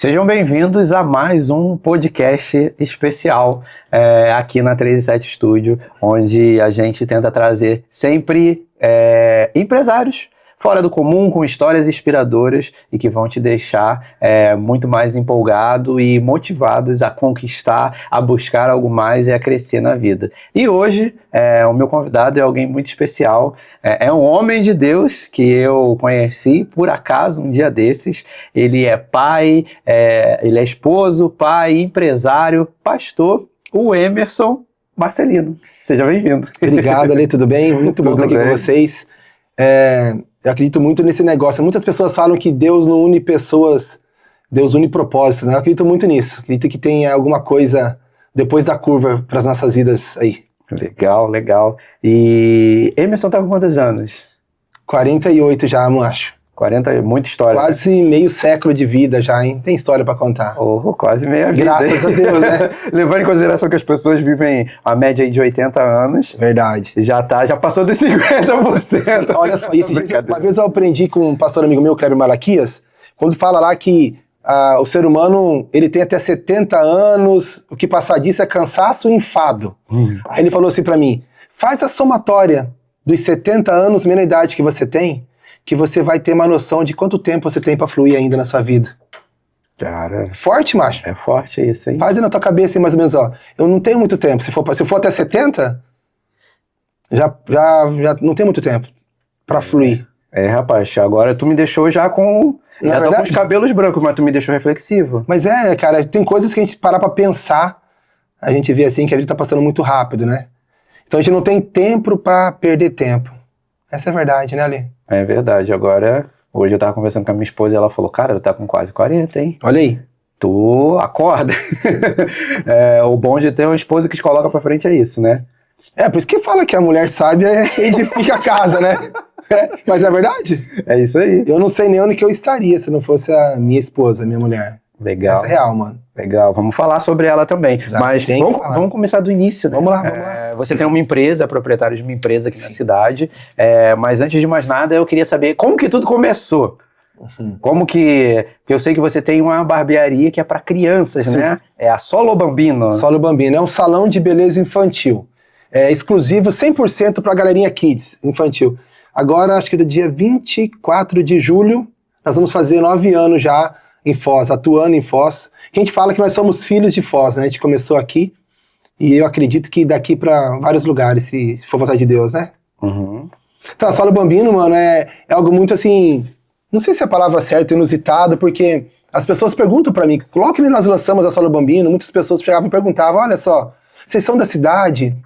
Sejam bem-vindos a mais um podcast especial aqui na 37 Studio, onde a gente tenta trazer sempre empresários fora do comum, com histórias inspiradoras e que vão te deixar muito mais empolgado e motivados a conquistar, a buscar algo mais e a crescer na vida. E hoje, o meu convidado é alguém muito especial, é um homem de Deus que eu conheci por acaso um dia desses. Ele é pai, ele é esposo, pai, empresário, pastor, o Emerson Marcelino. Seja bem-vindo. Obrigado, Ale, tudo bem? Muito bom estar aqui com vocês. Eu acredito muito nesse negócio. Muitas pessoas falam que Deus não une pessoas, Deus une propósitos, né? Eu acredito muito nisso. Acredito que tem alguma coisa depois da curva para as nossas vidas aí. Legal. E Emerson tá com quantos anos? 48 já, acho. 40, muita história. Quase meio século de vida já, hein? Tem história para contar. Quase meia vida. Graças a Deus, né? Levando em consideração que as pessoas vivem a média aí de 80 anos. Verdade. Já passou dos 50%. Sim, olha só, uma vez eu aprendi com um pastor amigo meu, Kleber Malaquias, quando fala lá que o ser humano, ele tem até 70 anos, o que passar disso é cansaço e enfado. Aí ele falou assim para mim, faz a somatória dos 70 anos, menos a idade que você tem, que você vai ter uma noção de quanto tempo você tem pra fluir ainda na sua vida. Cara... Forte, macho. É forte isso, hein? Faz aí na tua cabeça, aí, mais ou menos, ó. Eu não tenho muito tempo. Se for até 70, já não tem muito tempo pra fluir. Rapaz, agora tu me deixou já com... Já tô com os cabelos brancos, mas tu me deixou reflexivo. Mas cara, tem coisas que a gente parar pra pensar, a gente vê assim que a vida tá passando muito rápido, né? Então a gente não tem tempo pra perder tempo. Essa é a verdade, né, Ale? É verdade. Agora, hoje eu tava conversando com a minha esposa e ela falou, cara, tu tá com quase 40, hein? Olha aí. Tu acorda. O bom de ter uma esposa que te coloca pra frente é isso, né? Por isso que fala que a mulher sábia edifica a casa, né? Mas é verdade? É isso aí. Eu não sei nem onde que eu estaria se não fosse a minha esposa, a minha mulher. Legal. Essa é real, mano. Legal, vamos falar sobre ela também. Mas vamos começar do início, né? Vamos lá. Você tem uma empresa, proprietário de uma empresa aqui na cidade, mas antes de mais nada eu queria saber como que tudo começou. Como que... Porque eu sei que você tem uma barbearia que é para crianças, né? É a Solo Bambino. Solo Bambino, é um salão de beleza infantil. É exclusivo 100% pra galerinha kids, infantil. Agora, acho que no dia 24 de julho, nós vamos fazer 9 anos já em Foz, atuando em Foz. Que a gente fala que nós somos filhos de Foz, né? A gente começou aqui e eu acredito que daqui para vários lugares, se for vontade de Deus, né? Então, a Solo Bambino, mano, é algo muito assim, não sei se é a palavra certa, inusitado, porque as pessoas perguntam para mim, logo que nós lançamos a Solo Bambino, muitas pessoas chegavam e perguntavam, olha só, vocês são da cidade?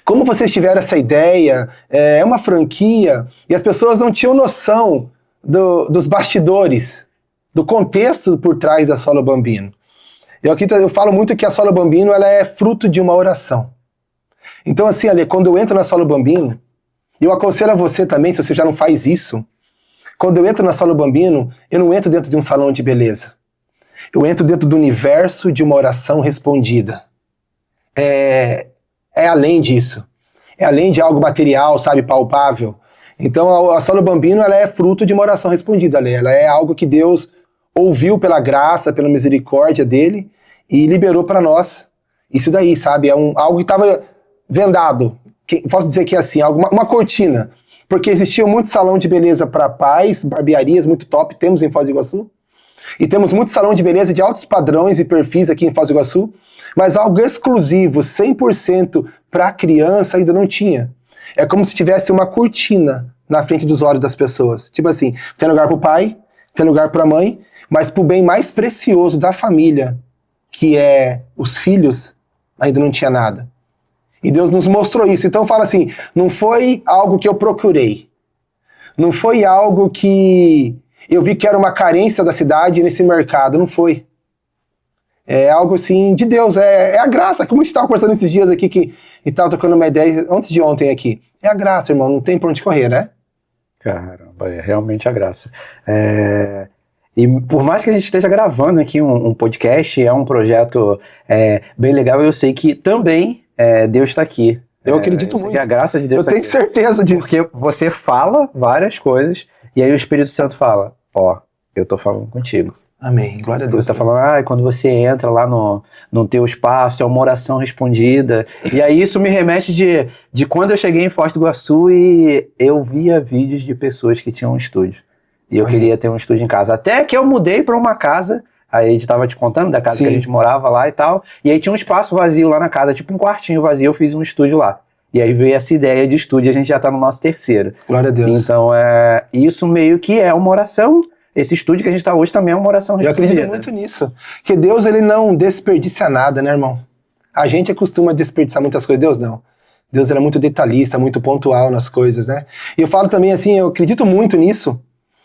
Como vocês tiveram essa ideia? É uma franquia? E as pessoas não tinham noção dos bastidores, do contexto por trás da Solo Bambino. Eu falo muito que a Solo Bambino ela é fruto de uma oração. Então assim, Ale, quando eu entro na Solo Bambino, eu aconselho a você também, se você já não faz isso, quando eu entro na Solo Bambino, eu não entro dentro de um salão de beleza. Eu entro dentro do universo de uma oração respondida. É além disso. É além de algo material, sabe, palpável. Então a Solo Bambino ela é fruto de uma oração respondida, Ale. Ela é algo que Deus ouviu pela graça, pela misericórdia dele e liberou para nós. Isso daí, sabe? É algo que estava vendado. Posso dizer que é assim, uma cortina. Porque existia muito salão de beleza para pais, barbearias muito top, temos em Foz do Iguaçu. E temos muito salão de beleza de altos padrões e perfis aqui em Foz do Iguaçu. Mas algo exclusivo, 100% para criança ainda não tinha. É como se tivesse uma cortina na frente dos olhos das pessoas. Tipo assim, tem lugar para o pai, tem lugar para a mãe, mas para o bem mais precioso da família, que é os filhos, ainda não tinha nada. E Deus nos mostrou isso. Então fala assim, não foi algo que eu procurei. Não foi algo que eu vi que era uma carência da cidade nesse mercado. Não foi. É algo assim de Deus. É a graça. Como a gente estava conversando esses dias aqui, que a gente estava trocando uma ideia antes de ontem aqui. É a graça, irmão. Não tem por onde correr, né? Caramba, é realmente a graça. E por mais que a gente esteja gravando aqui um podcast, é um projeto bem legal, eu sei que também Deus está aqui. Eu acredito muito. Que a graça de Deus eu tenho certeza disso. Porque você fala várias coisas e aí o Espírito Santo fala, eu tô falando contigo. Amém. Glória a Deus. Você está falando, quando você entra lá no teu espaço, é uma oração respondida. E aí isso me remete de quando eu cheguei em Foz do Iguaçu e eu via vídeos de pessoas que tinham um estúdio. E eu queria ter um estúdio em casa. Até que eu mudei para uma casa, aí a gente estava te contando da casa que a gente morava lá e tal, e aí tinha um espaço vazio lá na casa, tipo um quartinho vazio, eu fiz um estúdio lá. E aí veio essa ideia de estúdio, a gente já está no nosso terceiro. Glória a Deus. Então, isso meio que é uma oração. Esse estúdio que a gente está hoje também é uma oração respondida. Eu acredito muito nisso. Porque Deus, ele não desperdiça nada, né, irmão? A gente costuma desperdiçar muitas coisas, Deus não. Deus era muito detalhista, muito pontual nas coisas, né? E eu falo também assim, eu acredito muito nisso.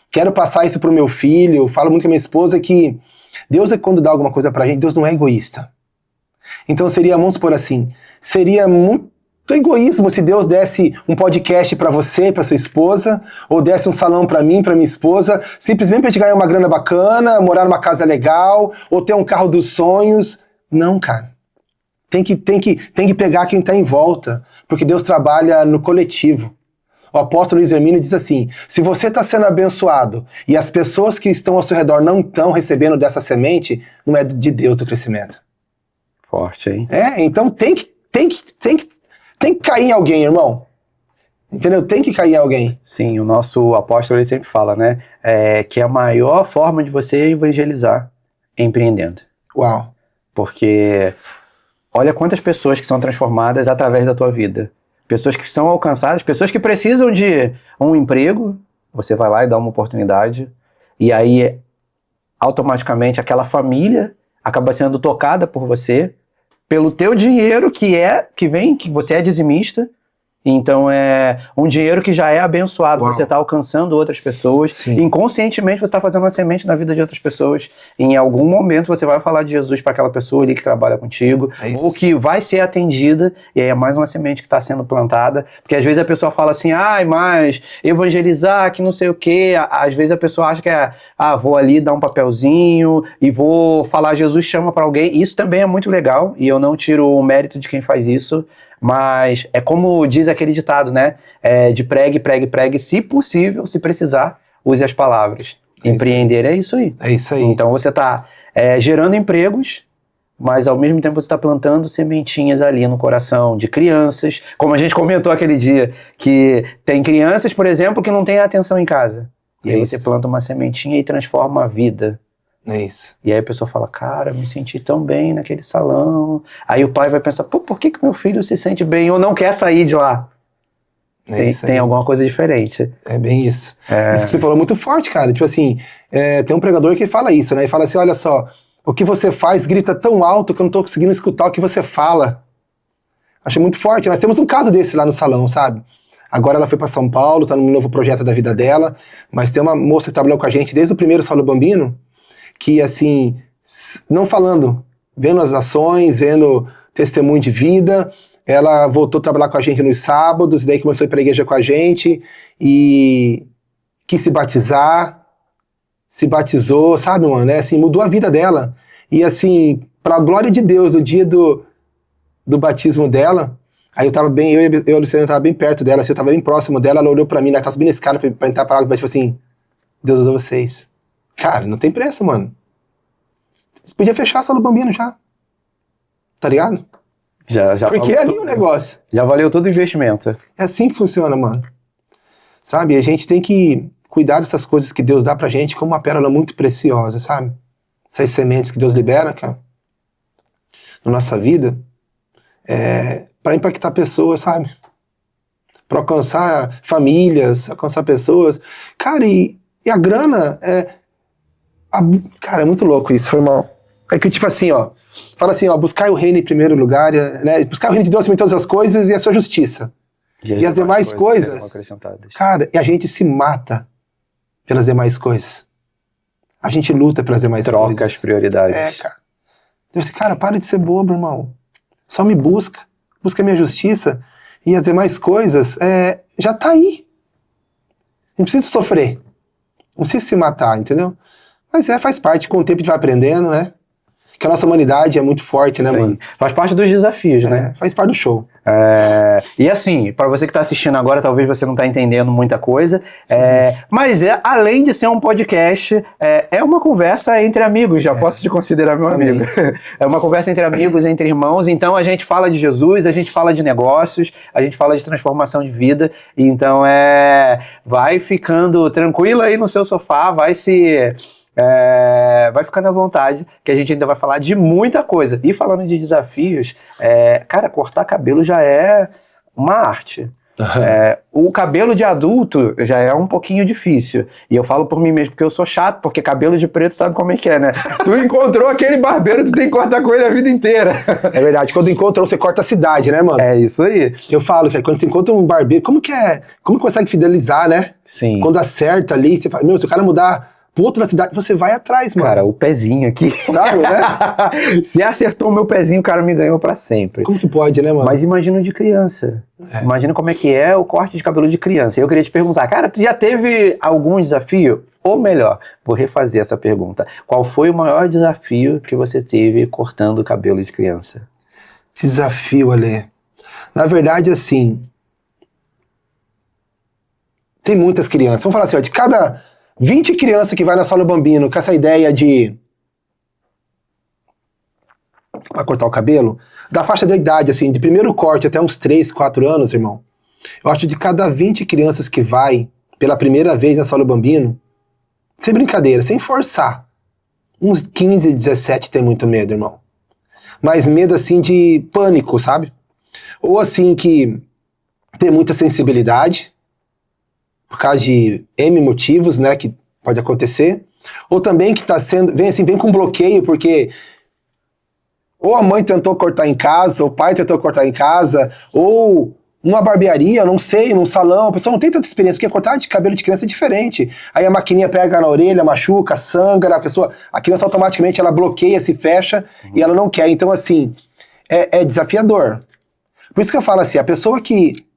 Quero passar isso pro meu filho, falo muito com a minha esposa que Deus, quando dá alguma coisa pra gente, Deus não é egoísta. Então seria, vamos supor assim, seria muito egoísmo se Deus desse um podcast pra você, pra sua esposa, ou desse um salão pra mim, pra minha esposa, simplesmente pra gente ganhar uma grana bacana, morar numa casa legal, ou ter um carro dos sonhos. Não, cara. Tem que pegar quem tá em volta, porque Deus trabalha no coletivo. O apóstolo Luiz Hermínio diz assim, se você está sendo abençoado e as pessoas que estão ao seu redor não estão recebendo dessa semente, não é de Deus o crescimento. Forte, hein? Então tem que cair em alguém, irmão. Entendeu? Tem que cair em alguém. Sim, o nosso apóstolo ele sempre fala, né? Que a maior forma de você evangelizar é empreendendo. Uau. Porque olha quantas pessoas que são transformadas através da tua vida. Pessoas que são alcançadas, pessoas que precisam de um emprego, você vai lá e dá uma oportunidade, e aí automaticamente aquela família acaba sendo tocada por você, pelo teu dinheiro que vem, que você é dizimista, então é um dinheiro que já é abençoado. Uau. Você está alcançando outras pessoas. Sim. Inconscientemente você está fazendo uma semente na vida de outras pessoas. E em algum momento você vai falar de Jesus para aquela pessoa ali que trabalha contigo, ou que vai ser atendida, e aí é mais uma semente que está sendo plantada, porque às vezes a pessoa fala assim, mas evangelizar, que não sei o quê, às vezes a pessoa acha que vou ali dar um papelzinho e vou falar Jesus chama para alguém. Isso também é muito legal, e eu não tiro o mérito de quem faz isso, mas é como diz aquele ditado, né? De pregue, pregue, pregue, se possível, se precisar, use as palavras. Empreender é isso aí. É isso aí. Então você está gerando empregos, mas ao mesmo tempo você está plantando sementinhas ali no coração de crianças. Como a gente comentou aquele dia, que tem crianças, por exemplo, que não têm atenção em casa. E aí você planta uma sementinha e transforma a vida. É isso. E aí a pessoa fala, cara, me senti tão bem naquele salão. Aí o pai vai pensar, por que meu filho se sente bem ou não quer sair de lá? Tem alguma coisa diferente. É bem isso. Isso que você falou é muito forte, cara. Tipo assim, tem um pregador que fala isso, né? Ele fala assim, olha só, o que você faz grita tão alto que eu não tô conseguindo escutar o que você fala. Achei muito forte. Nós temos um caso desse lá no salão, sabe? Agora ela foi para São Paulo, tá num novo projeto da vida dela, mas tem uma moça que trabalhou com a gente desde o primeiro Saulo Bambino, que assim, não falando, vendo as ações, vendo testemunho de vida, ela voltou a trabalhar com a gente nos sábados, daí começou a ir para a igreja com a gente e quis se batizar, se batizou, sabe, mano, assim, mudou a vida dela. E assim, para a glória de Deus, no dia do batismo dela, aí eu tava bem, eu e a Luciana tava bem perto dela, assim, eu tava bem próximo dela, ela olhou pra mim, ela tava subindo esse cara pra entrar pra água, mas tipo assim, Deus usou vocês. Cara, não tem pressa, mano. Você podia fechar a Saulo Bambino já. Tá ligado? Já porque é ali o negócio. Já valeu todo o investimento. É assim que funciona, mano. Sabe? A gente tem que cuidar dessas coisas que Deus dá pra gente como uma pérola muito preciosa, sabe? Essas sementes que Deus libera, cara, na nossa vida, pra impactar pessoas, sabe? Pra alcançar famílias, alcançar pessoas. Cara, e a grana cara, é muito louco isso, foi mal. É que tipo assim, ó, fala assim, ó, buscar o reino em primeiro lugar, né? Buscar o reino de Deus em todas as coisas e a sua justiça. E as demais coisas, cara, e a gente se mata pelas demais coisas. A gente luta pelas demais coisas. Troca as prioridades. Cara. Eu disse, cara, para de ser bobo, irmão. Só me busca a minha justiça e as demais coisas, já tá aí. Não precisa sofrer. Não precisa se matar, entendeu? Mas faz parte, com o tempo a gente vai aprendendo, né? Porque a nossa humanidade é muito forte, né, Sim. mano? Faz parte dos desafios, né? Faz parte do show. E assim, para você que está assistindo agora, talvez você não está entendendo muita coisa, mas além de ser um podcast, é uma conversa entre amigos, já posso te considerar meu amigo. É uma conversa entre amigos, entre irmãos, então a gente fala de Jesus, a gente fala de negócios, a gente fala de transformação de vida, então vai ficando tranquilo aí no seu sofá, vai ficando à vontade, que a gente ainda vai falar de muita coisa. E falando de desafios, cara, cortar cabelo já é uma arte. O cabelo de adulto já é um pouquinho difícil. E eu falo por mim mesmo, porque eu sou chato, porque cabelo de preto sabe como é que é, né? Tu encontrou aquele barbeiro, tu tem que cortar com ele a vida inteira. É verdade, quando encontrou, você corta a cidade, né, mano? É isso aí. Eu falo que quando você encontra um barbeiro, como consegue fidelizar, né? Sim. Quando acerta ali, você fala, se o cara mudar pra outra cidade, você vai atrás, mano. Cara, o pezinho aqui. Claro, né? Se acertou o meu pezinho, o cara me ganhou pra sempre. Como que pode, né, mano? Mas imagina o de criança. Imagina como é que é o corte de cabelo de criança. Eu queria te perguntar, cara, tu já teve algum desafio? Ou melhor, vou refazer essa pergunta. Qual foi o maior desafio que você teve cortando o cabelo de criança? Desafio, Ale. Na verdade, assim, tem muitas crianças. Vamos falar assim, ó, de cada 20 crianças que vai na Saulo Bambino com essa ideia pra cortar o cabelo, da faixa da idade, assim, de primeiro corte até uns 3, 4 anos, irmão, eu acho que de cada 20 crianças que vai pela primeira vez na Saulo Bambino, sem brincadeira, sem forçar, uns 15, 17 tem muito medo, irmão. Mas medo, assim, de pânico, sabe? Ou, assim, que tem muita sensibilidade, por causa de M motivos, né, que pode acontecer, ou também que vem com bloqueio, porque ou a mãe tentou cortar em casa, ou o pai tentou cortar em casa, ou numa barbearia, não sei, num salão, a pessoa não tem tanta experiência, porque cortar de cabelo de criança é diferente. Aí a maquininha pega na orelha, machuca, sangra, a criança automaticamente ela bloqueia, se fecha, e ela não quer. Então, assim, é desafiador. Por isso que eu falo assim, a pessoa que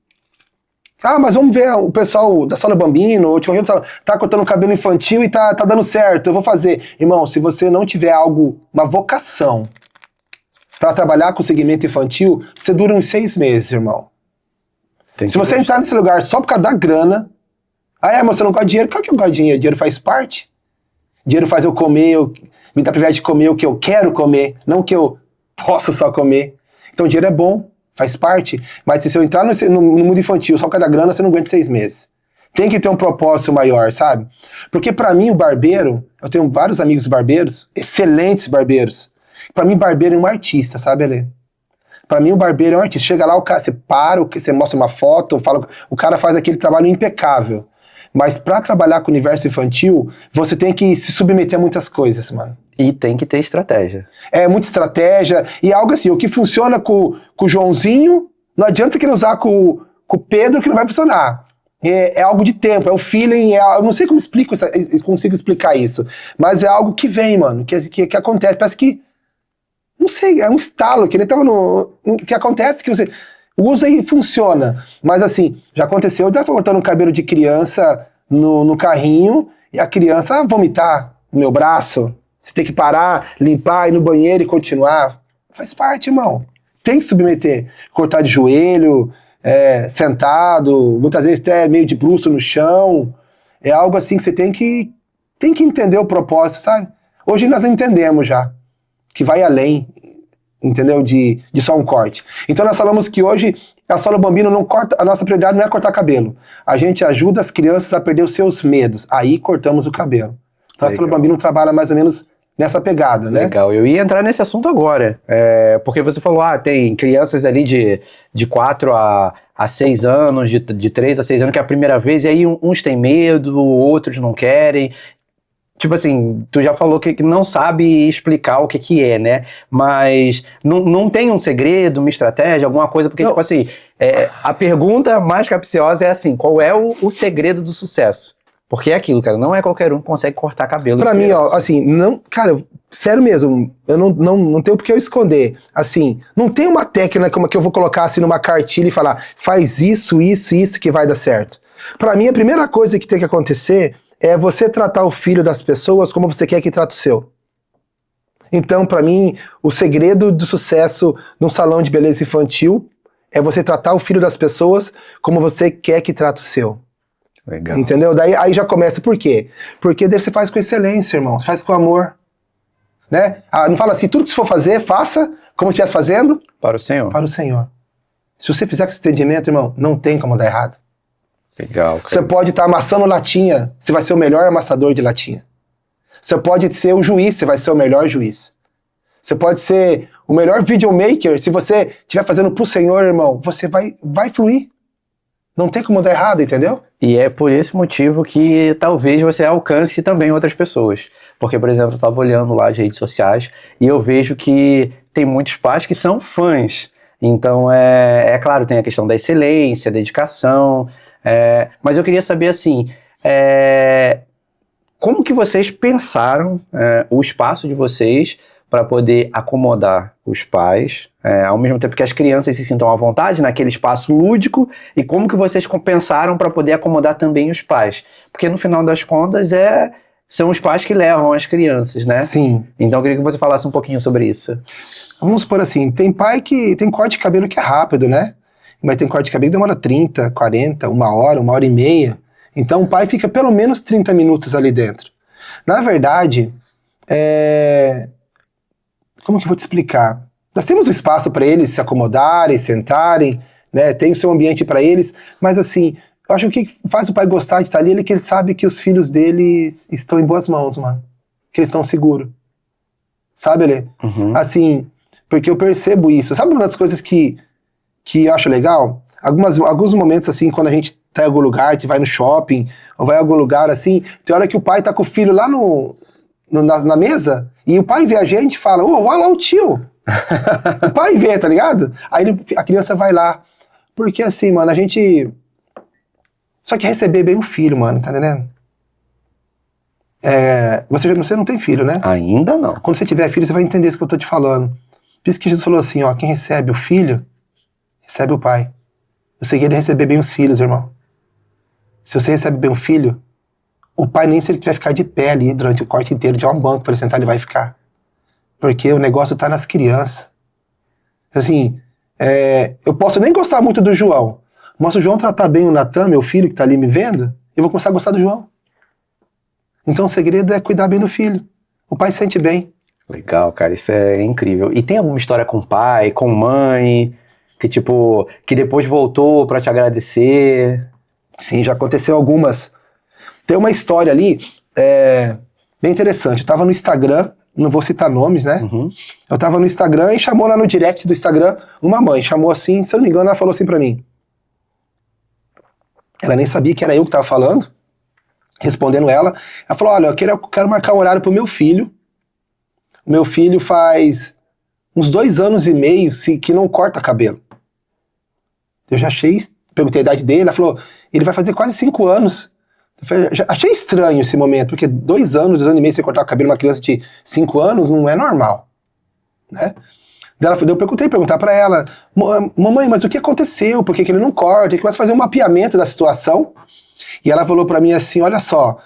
mas vamos ver o pessoal da Saulo Bambino, o Tio tá cortando cabelo infantil e tá dando certo, eu vou fazer. Irmão, se você não tiver uma vocação pra trabalhar com o segmento infantil, você dura uns 6 meses, irmão. Se você entrar nesse lugar só por causa da grana, mas você não gosta de dinheiro? Claro que eu gosto de dinheiro, dinheiro faz parte. Dinheiro faz eu comer, me dá privilégio de comer o que eu quero comer, não o que eu posso só comer. Então o dinheiro é bom. Faz parte, mas se eu entrar no mundo infantil só por causa da grana, você não aguenta 6 meses. Tem que ter um propósito maior, sabe? Porque pra mim o barbeiro, eu tenho vários amigos barbeiros, excelentes barbeiros. Pra mim barbeiro é um artista, sabe, Ale? Pra mim o barbeiro é um artista. Chega lá, você mostra uma foto, o cara faz aquele trabalho impecável. Mas pra trabalhar com o universo infantil, você tem que se submeter a muitas coisas, mano. E tem que ter estratégia. Muita estratégia. E algo assim, o que funciona com o Joãozinho, não adianta você querer usar com o Pedro que não vai funcionar. É algo de tempo, é o feeling, eu não sei como consigo explicar isso. Mas é algo que vem, mano, que acontece. Parece que, não sei, é um estalo, que ele tava que acontece, que você usa e funciona. Mas assim, já aconteceu, eu já tô cortando o cabelo de criança no carrinho, e a criança vomitar no meu braço. Você tem que parar, limpar, ir no banheiro e continuar. Faz parte, irmão. Tem que submeter. Cortar de joelho, sentado, muitas vezes até meio de bruço no chão. É algo assim que você tem que entender o propósito, sabe? Hoje nós entendemos já que vai além, entendeu? De só um corte. Então nós falamos que hoje a Saulo Bambino não corta, a nossa prioridade não é cortar cabelo. A gente ajuda as crianças a perder os seus medos. Aí cortamos o cabelo. Então a Saulo Bambino trabalha mais ou menos nessa pegada, né? Legal, eu ia entrar nesse assunto agora, porque você falou, tem crianças ali de 4 a 6 anos, de 3 a 6 anos, que é a primeira vez, e aí uns têm medo, outros não querem. Tipo assim, tu já falou que não sabe explicar o que é, né? Mas não tem um segredo, uma estratégia, alguma coisa, porque, tipo assim, a pergunta mais capciosa é assim, qual é o segredo do sucesso? Porque é aquilo, cara, não é qualquer um que consegue cortar cabelo. Pra mim, ó, assim, não, cara, sério mesmo, eu não tenho por que eu esconder. Assim, não tem uma técnica como que eu vou colocar assim numa cartilha e falar, faz isso, isso, isso que vai dar certo. Pra mim, a primeira coisa que tem que acontecer é você tratar o filho das pessoas como você quer que trate o seu. Então, pra mim, o segredo do sucesso num salão de beleza infantil é você tratar o filho das pessoas como você quer que trate o seu. Legal. Entendeu? Daí aí já começa. Por quê? Porque daí você faz com excelência, irmão. Você faz com amor. Né? Não fala assim, tudo que você for fazer, faça como se estivesse fazendo Para o Senhor. para o Senhor. Se você fizer com esse entendimento, irmão, não tem como dar errado. Legal, cara. Você pode estar amassando latinha, você vai ser o melhor amassador de latinha. Você pode ser o juiz, você vai ser o melhor juiz. Você pode ser o melhor videomaker, se você estiver fazendo pro Senhor, irmão, você vai fluir. Não tem como dar errado, entendeu? E é por esse motivo que talvez você alcance também outras pessoas. Porque, por exemplo, eu estava olhando lá as redes sociais e eu vejo que tem muitos pais que são fãs. Então, é claro, tem a questão da excelência, dedicação. Mas eu queria saber, assim, como que vocês pensaram o espaço de vocês para poder acomodar os pais, ao mesmo tempo que as crianças se sintam à vontade naquele espaço lúdico, e como que vocês compensaram para poder acomodar também os pais? Porque no final das contas são os pais que levam as crianças, né? Sim. Então eu queria que você falasse um pouquinho sobre isso. Vamos supor assim, tem pai que tem corte de cabelo que é rápido, né? Mas tem corte de cabelo que demora 30, 40, 1 hora e meia. Então o pai fica pelo menos 30 minutos ali dentro. Na verdade, como que eu vou te explicar? Nós temos um espaço para eles se acomodarem, sentarem, né? Tem o seu ambiente para eles, mas assim, eu acho que o que faz o pai gostar de estar ali é que ele sabe que os filhos dele estão em boas mãos, mano. Que eles estão seguros. Sabe, Alê? Uhum. Assim, porque eu percebo isso. Sabe uma das coisas que eu acho legal? Alguns momentos, assim, quando a gente tá em algum lugar, a gente vai no shopping, ou vai em algum lugar, assim, tem hora que o pai tá com o filho lá na mesa, e o pai vê a gente e fala, olha lá o tio. O pai vê, tá ligado? Aí a criança vai lá. Porque assim, mano, a gente só quer receber bem o filho, mano, tá entendendo? Você não tem filho, né? Ainda não. Quando você tiver filho, você vai entender isso que eu tô te falando. Por isso que Jesus falou assim, ó, quem recebe o filho, recebe o pai. O segredo é receber bem os filhos, irmão. Se você recebe bem o filho, o pai nem se ele tiver ficar de pé ali durante o corte inteiro, de um banco para ele sentar, ele vai ficar. Porque o negócio tá nas crianças. Assim, eu posso nem gostar muito do João, mas se o João tratar bem o Natan, meu filho que tá ali me vendo, eu vou começar a gostar do João. Então o segredo é cuidar bem do filho. O pai se sente bem. Legal, cara, isso é incrível. E tem alguma história com pai, com mãe, que depois voltou pra te agradecer? Sim, já aconteceu algumas. Tem uma história ali, bem interessante. Eu tava no Instagram, não vou citar nomes, né? Uhum. Eu tava no Instagram e chamou lá no direct do Instagram uma mãe. Chamou assim, se eu não me engano, ela falou assim pra mim. Ela nem sabia que era eu que tava falando, respondendo ela. Ela falou, olha, eu quero marcar um horário pro meu filho. Meu filho faz uns 2 anos e meio que não corta cabelo. Eu já perguntei a idade dele, ela falou, ele vai fazer quase 5 anos. Já achei estranho esse momento, porque 2 anos e meio sem cortar o cabelo de uma criança de 5 anos não é normal, né? Eu perguntar pra ela, mamãe, mas o que aconteceu? Por que ele não corta? Ele começa a fazer um mapeamento da situação, e ela falou pra mim assim, olha só,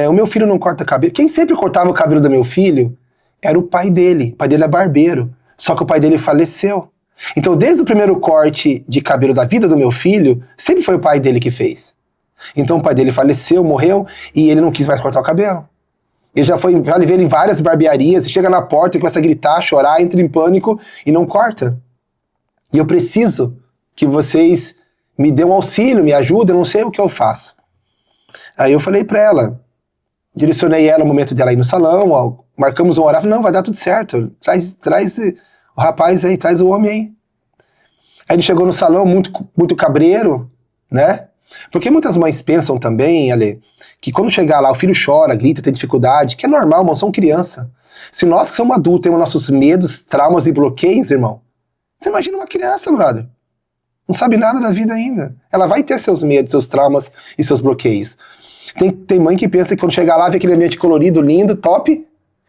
o meu filho não corta cabelo. Quem sempre cortava o cabelo do meu filho era o pai dele. O pai dele é barbeiro, só que o pai dele faleceu. Então, desde o primeiro corte de cabelo da vida do meu filho, sempre foi o pai dele que fez. Então o pai dele faleceu, morreu, e ele não quis mais cortar o cabelo. Ele já levei ele em várias barbearias, chega na porta e começa a gritar, chorar, entra em pânico e não corta. E eu preciso que vocês me dêem um auxílio, me ajudem, eu não sei o que eu faço. Aí eu falei pra ela, direcionei ela no momento dela ir no salão, marcamos um horário, não, vai dar tudo certo, traz o rapaz aí, traz o homem aí. Aí ele chegou no salão muito, muito cabreiro, né? Porque muitas mães pensam também, Ale, que quando chegar lá o filho chora, grita, tem dificuldade, que é normal, irmão, são criança. Se nós que somos adultos temos nossos medos, traumas e bloqueios, irmão, você imagina uma criança, brother. Não sabe nada da vida ainda. Ela vai ter seus medos, seus traumas e seus bloqueios. Tem mãe que pensa que quando chegar lá, vê aquele ambiente colorido, lindo, top,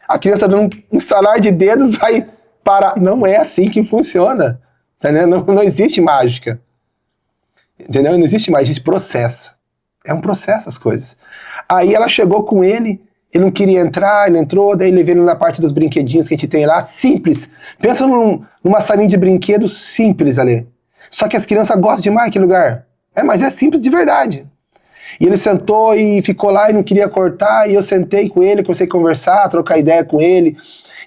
a criança dando um estalar de dedos vai parar. Não é assim que funciona. Entendeu? Não existe mágica. Entendeu? Não existe mais, existe processo. É um processo as coisas. Aí ela chegou com ele Ele não queria entrar, ele entrou, daí levei ele na parte dos brinquedinhos que a gente tem lá, simples. Pensa numa salinha de brinquedos simples ali. Só que as crianças gostam demais daquele lugar. Mas é simples de verdade. E ele sentou e ficou lá e não queria cortar, e eu sentei com ele, comecei a conversar, trocar ideia com ele,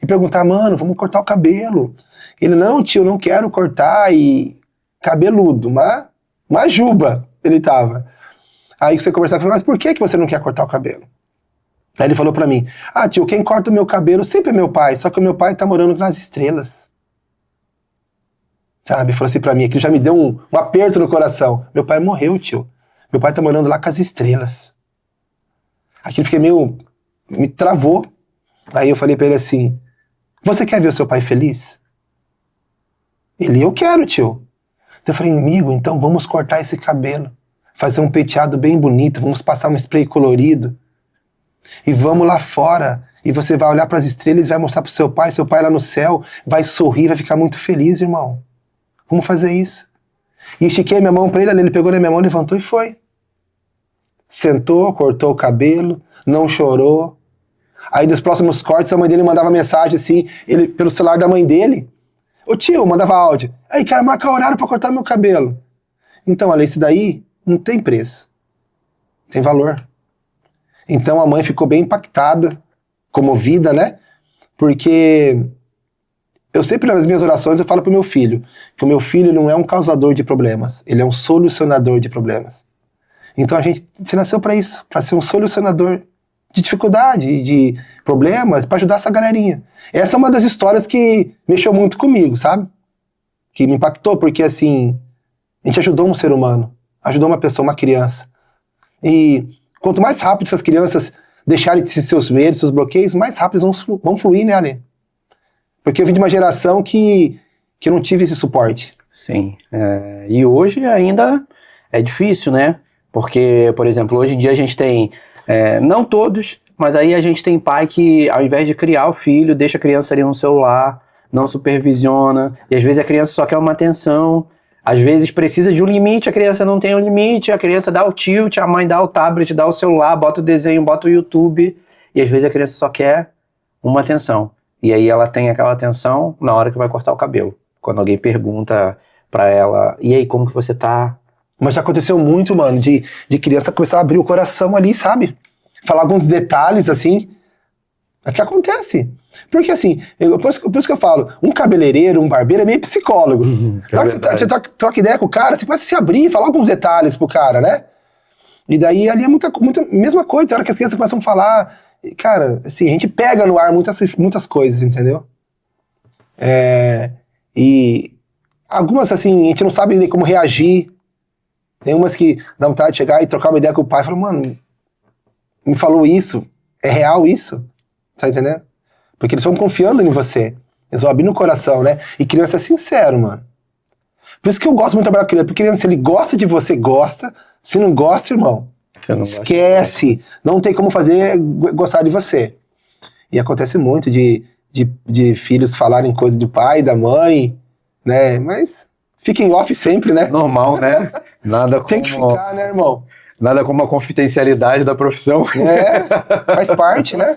e perguntar, mano, vamos cortar o cabelo. Ele, não, tio, não quero cortar, e cabeludo, uma juba ele tava. Aí você conversar com ele, mas por que você não quer cortar o cabelo? Aí ele falou pra mim, tio, quem corta o meu cabelo sempre é meu pai, só que o meu pai tá morando nas estrelas. Sabe, falou assim pra mim, aquilo já me deu um aperto no coração. Meu pai morreu, tio. Meu pai tá morando lá com as estrelas. Aquilo fiquei meio... me travou. Aí eu falei pra ele assim, você quer ver o seu pai feliz? Ele, eu quero, tio. Então eu falei, amigo, então vamos cortar esse cabelo. Fazer um penteado bem bonito, vamos passar um spray colorido. E vamos lá fora. E você vai olhar pras estrelas e vai mostrar pro seu pai lá no céu, vai sorrir, vai ficar muito feliz, irmão. Vamos fazer isso. E estiquei minha mão pra ele pegou na minha mão, levantou e foi. Sentou, cortou o cabelo, não chorou. Aí nos próximos cortes a mãe dele mandava mensagem assim, ele pelo celular da mãe dele. Ô tio, mandava áudio. Aí, quero marcar horário pra cortar meu cabelo. Então, olha, isso daí não tem preço. Tem valor. Então a mãe ficou bem impactada, comovida, né? Porque eu sempre nas minhas orações eu falo pro meu filho que o meu filho não é um causador de problemas, ele é um solucionador de problemas. Então a gente se nasceu para isso, para ser um solucionador de dificuldade, de problemas, para ajudar essa galerinha. Essa é uma das histórias que mexeu muito comigo, sabe? Que me impactou, porque assim, a gente ajudou um ser humano, ajudou uma pessoa, uma criança. E quanto mais rápido essas crianças deixarem de seus medos, seus bloqueios, mais rápido eles vão fluir, né, Ale? Porque eu vim de uma geração que eu não tive esse suporte. Sim, e hoje ainda é difícil, né? Porque, por exemplo, hoje em dia a gente tem, não todos, mas aí a gente tem pai que ao invés de criar o filho, deixa a criança ali no celular, não supervisiona, e às vezes a criança só quer uma atenção, às vezes precisa de um limite, a criança não tem um limite, a criança dá o tilt, a mãe dá o tablet, dá o celular, bota o desenho, bota o YouTube, e às vezes a criança só quer uma atenção. E aí ela tem aquela atenção na hora que vai cortar o cabelo. Quando alguém pergunta pra ela, e aí, como que você tá? Mas já aconteceu muito, mano, de criança começar a abrir o coração ali, sabe? Falar alguns detalhes, assim. É que acontece. Porque assim, por isso que eu falo, um cabeleireiro, um barbeiro é meio psicólogo. Na hora que você troca ideia com o cara, você começa a se abrir, falar alguns detalhes pro cara, né? E daí ali é muita mesma coisa. Na hora que as crianças começam a falar, cara, assim, a gente pega no ar muitas coisas, entendeu? E algumas, assim, a gente não sabe nem como reagir. Tem umas que dá vontade de chegar e trocar uma ideia com o pai e falar, mano, me falou isso, é real isso? Tá entendendo? Porque eles vão confiando em você. Eles vão abrindo o coração, né? E criança é sincero, mano. Por isso que eu gosto muito de trabalhar com criança. Porque criança, se ele gosta de você, gosta. Se não gosta, irmão, não esquece. Gosta. Não tem como fazer gostar de você. E acontece muito de filhos falarem coisas do pai, da mãe, né? Mas fiquem off sempre, né? Normal, né? Nada como... Tem que ficar, né, irmão? Nada como a confidencialidade da profissão. Faz parte, né?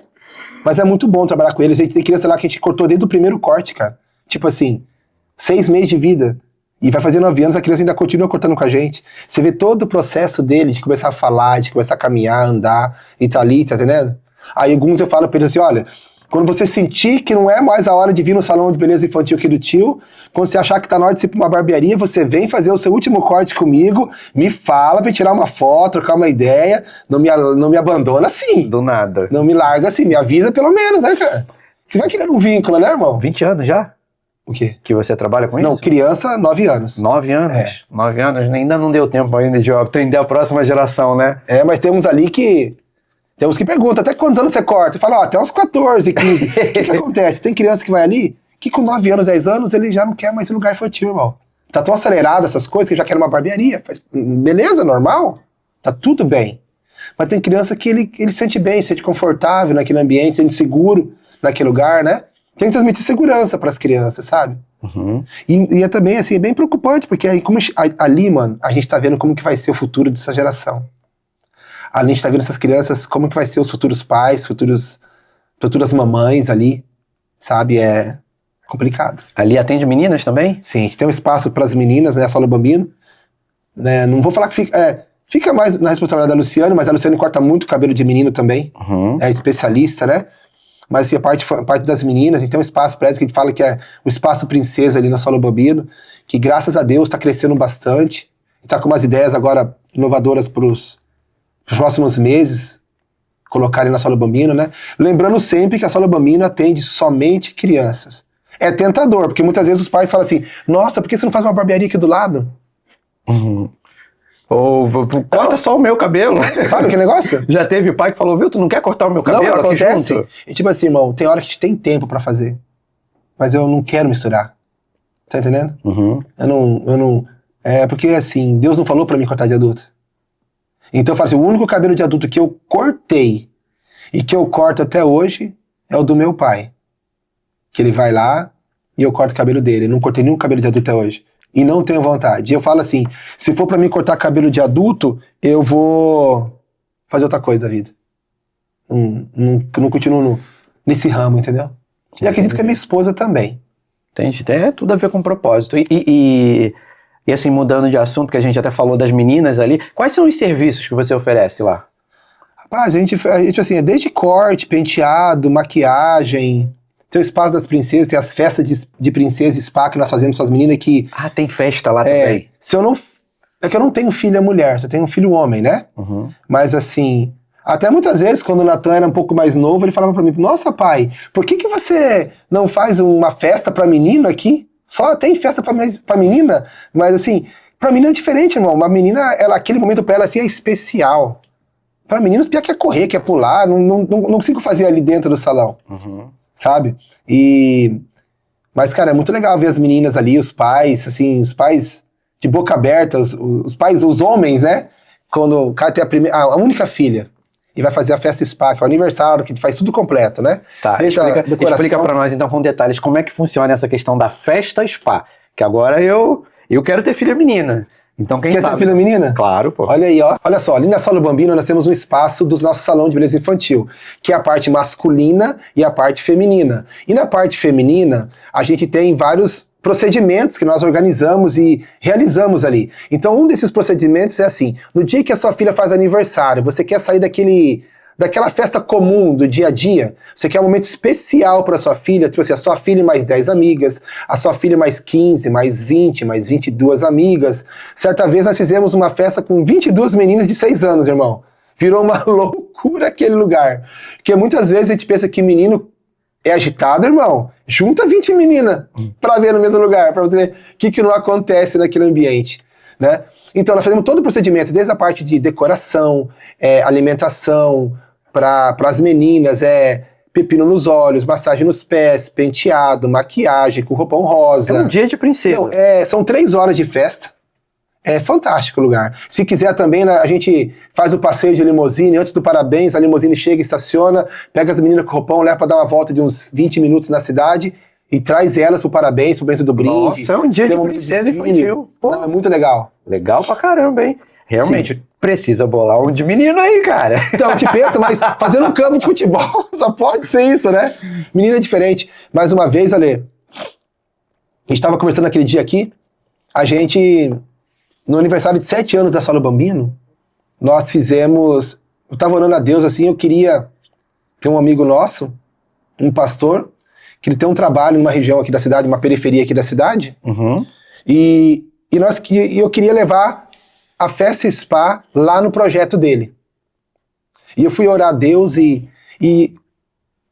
Mas é muito bom trabalhar com eles. A gente tem criança lá que a gente cortou desde o primeiro corte, cara. Tipo assim, 6 meses de vida. E vai fazer 9 anos, a criança ainda continua cortando com a gente. Você vê todo o processo dele de começar a falar, de começar a caminhar, andar, e tá ali, tá entendendo? Aí alguns eu falo pra eles assim, olha, quando você sentir que não é mais a hora de vir no salão de beleza infantil aqui do tio, quando você achar que tá na hora de ir pra uma barbearia, você vem fazer o seu último corte comigo, me fala pra tirar uma foto, trocar uma ideia, não me abandona assim. Do nada. Não me larga assim, me avisa pelo menos, né, cara? Você vai criando um vínculo, né, irmão? 20 anos já? O quê? Que você trabalha com isso? Não, criança, 9 anos. 9 anos? 9 anos, ainda não deu tempo ainda de atender a próxima geração, né? Mas temos ali que... Temos que perguntam, até quantos anos você corta? E fala, até uns 14, 15. O que acontece? Tem criança que vai ali, que com 9 anos, 10 anos, ele já não quer mais lugar infantil, irmão. Tá tão acelerado essas coisas que já quer uma barbearia. Beleza, normal. Tá tudo bem. Mas tem criança que ele sente bem, se sente confortável naquele ambiente, se sente seguro naquele lugar, né? Tem que transmitir segurança pras crianças, sabe? Uhum. E é também, assim, bem preocupante, porque aí, ali, mano, a gente tá vendo como que vai ser o futuro dessa geração. A gente tá vendo essas crianças, como que vai ser os futuros pais, futuras mamães ali, sabe? É complicado. Ali atende meninas também? Sim, a gente tem um espaço para as meninas, né? A Solo Bambino. Né? Não vou falar que fica mais na responsabilidade da Luciane, mas a Luciane corta muito cabelo de menino também. Uhum. É especialista, né? Mas assim, a parte das meninas, então um espaço para elas que a gente fala que é o espaço princesa ali na Solo Bambino, que graças a Deus está crescendo bastante. Está com umas ideias agora inovadoras para os próximos meses, colocarem na Solo Bambino, né? Lembrando sempre que a Solo Bambino atende somente crianças. É tentador, porque muitas vezes os pais falam assim, nossa, por que você não faz uma barbearia aqui do lado? Uhum. Ou corta só o meu cabelo. Sabe que negócio? Já teve pai que falou, viu, tu não quer cortar o meu cabelo? Não, aqui acontece. junto? E tipo assim, irmão, tem hora que a gente tem tempo pra fazer, mas eu não quero misturar. Tá entendendo? Uhum. Eu não... É porque assim, Deus não falou pra mim cortar de adulto. Então eu falo assim, o único cabelo de adulto que eu cortei e que eu corto até hoje é o do meu pai. Que ele vai lá e eu corto o cabelo dele. Eu não cortei nenhum cabelo de adulto até hoje. E não tenho vontade. E eu falo assim, se for pra mim cortar cabelo de adulto, eu vou fazer outra coisa da vida. Não continuo nesse ramo, entendeu? E acredito que a minha esposa também. Entendi, tem tudo a ver com propósito. E assim, mudando de assunto, que a gente até falou das meninas ali, quais são os serviços que você oferece lá? Rapaz, a gente assim, é desde corte, penteado, maquiagem... Tem o espaço das princesas, tem as festas de princesa e spa que nós fazemos com as meninas que... Ah, tem festa lá também. É que eu não tenho filha mulher, só tenho um filho homem, né? Uhum. Mas assim, até muitas vezes, quando o Natan era um pouco mais novo, ele falava pra mim, nossa pai, por que você não faz uma festa pra menino aqui? Só tem festa pra menina? Mas assim, pra menina é diferente, irmão. Uma menina, aquele momento pra ela assim é especial. Pra meninos, pior que é correr, que é pular, não consigo fazer ali dentro do salão. Uhum. Sabe? Mas, cara, é muito legal ver as meninas ali, os pais, assim, os pais de boca aberta, os pais, os homens, né? Quando o cara tem a única filha e vai fazer a festa spa, que é o aniversário, que faz tudo completo, né? Tá, explica pra nós então com detalhes como é que funciona essa questão da festa spa, que agora eu quero ter filha menina. Então quem Quer sabe? ter filha menina? Claro, pô. Olha aí, ó. Olha só, ali na Solo Bambino nós temos um espaço do nosso salão de beleza infantil, que é a parte masculina e a parte feminina. E na parte feminina, a gente tem vários procedimentos que nós organizamos e realizamos ali. Então, um desses procedimentos é assim, no dia que a sua filha faz aniversário, você quer sair daquela festa comum do dia a dia, você quer um momento especial para sua filha, tipo assim, a sua filha e mais 10 amigas, a sua filha mais 15, mais 20, mais 22 amigas. Certa vez nós fizemos uma festa com 22 meninas de 6 anos, irmão. Virou uma loucura aquele lugar. Porque muitas vezes a gente pensa que menino é agitado, irmão. Junta 20 meninas para ver no mesmo lugar, para você ver o que não acontece naquele ambiente, né? Então, nós fazemos todo o procedimento, desde a parte de decoração, alimentação, para as meninas, pepino nos olhos, massagem nos pés, penteado, maquiagem com roupão rosa. É um dia de princesa. Não, são 3 horas de festa. É fantástico o lugar. Se quiser também, a gente faz o passeio de limusine, antes do parabéns, a limusine chega, estaciona, pega as meninas com o roupão, leva para dar uma volta de uns 20 minutos na cidade e traz elas pro parabéns, pro momento do brinde. Nossa, é um dia de princesa infantil. Não, é muito legal. Legal pra caramba, hein? Realmente, precisa bolar um de menino aí, cara. Então, te pensa, mas fazendo um campo de futebol, só pode ser isso, né? Menina é diferente. Mais uma vez, Ale, a gente tava conversando aquele dia aqui, no aniversário de 7 anos da Solo Bambino, nós fizemos, eu tava orando a Deus assim, eu queria ter um amigo nosso, um pastor, que ele tem um trabalho numa região aqui da cidade, uma periferia aqui da cidade, Uhum. e eu queria levar a festa spa lá no projeto dele. E eu fui orar a Deus e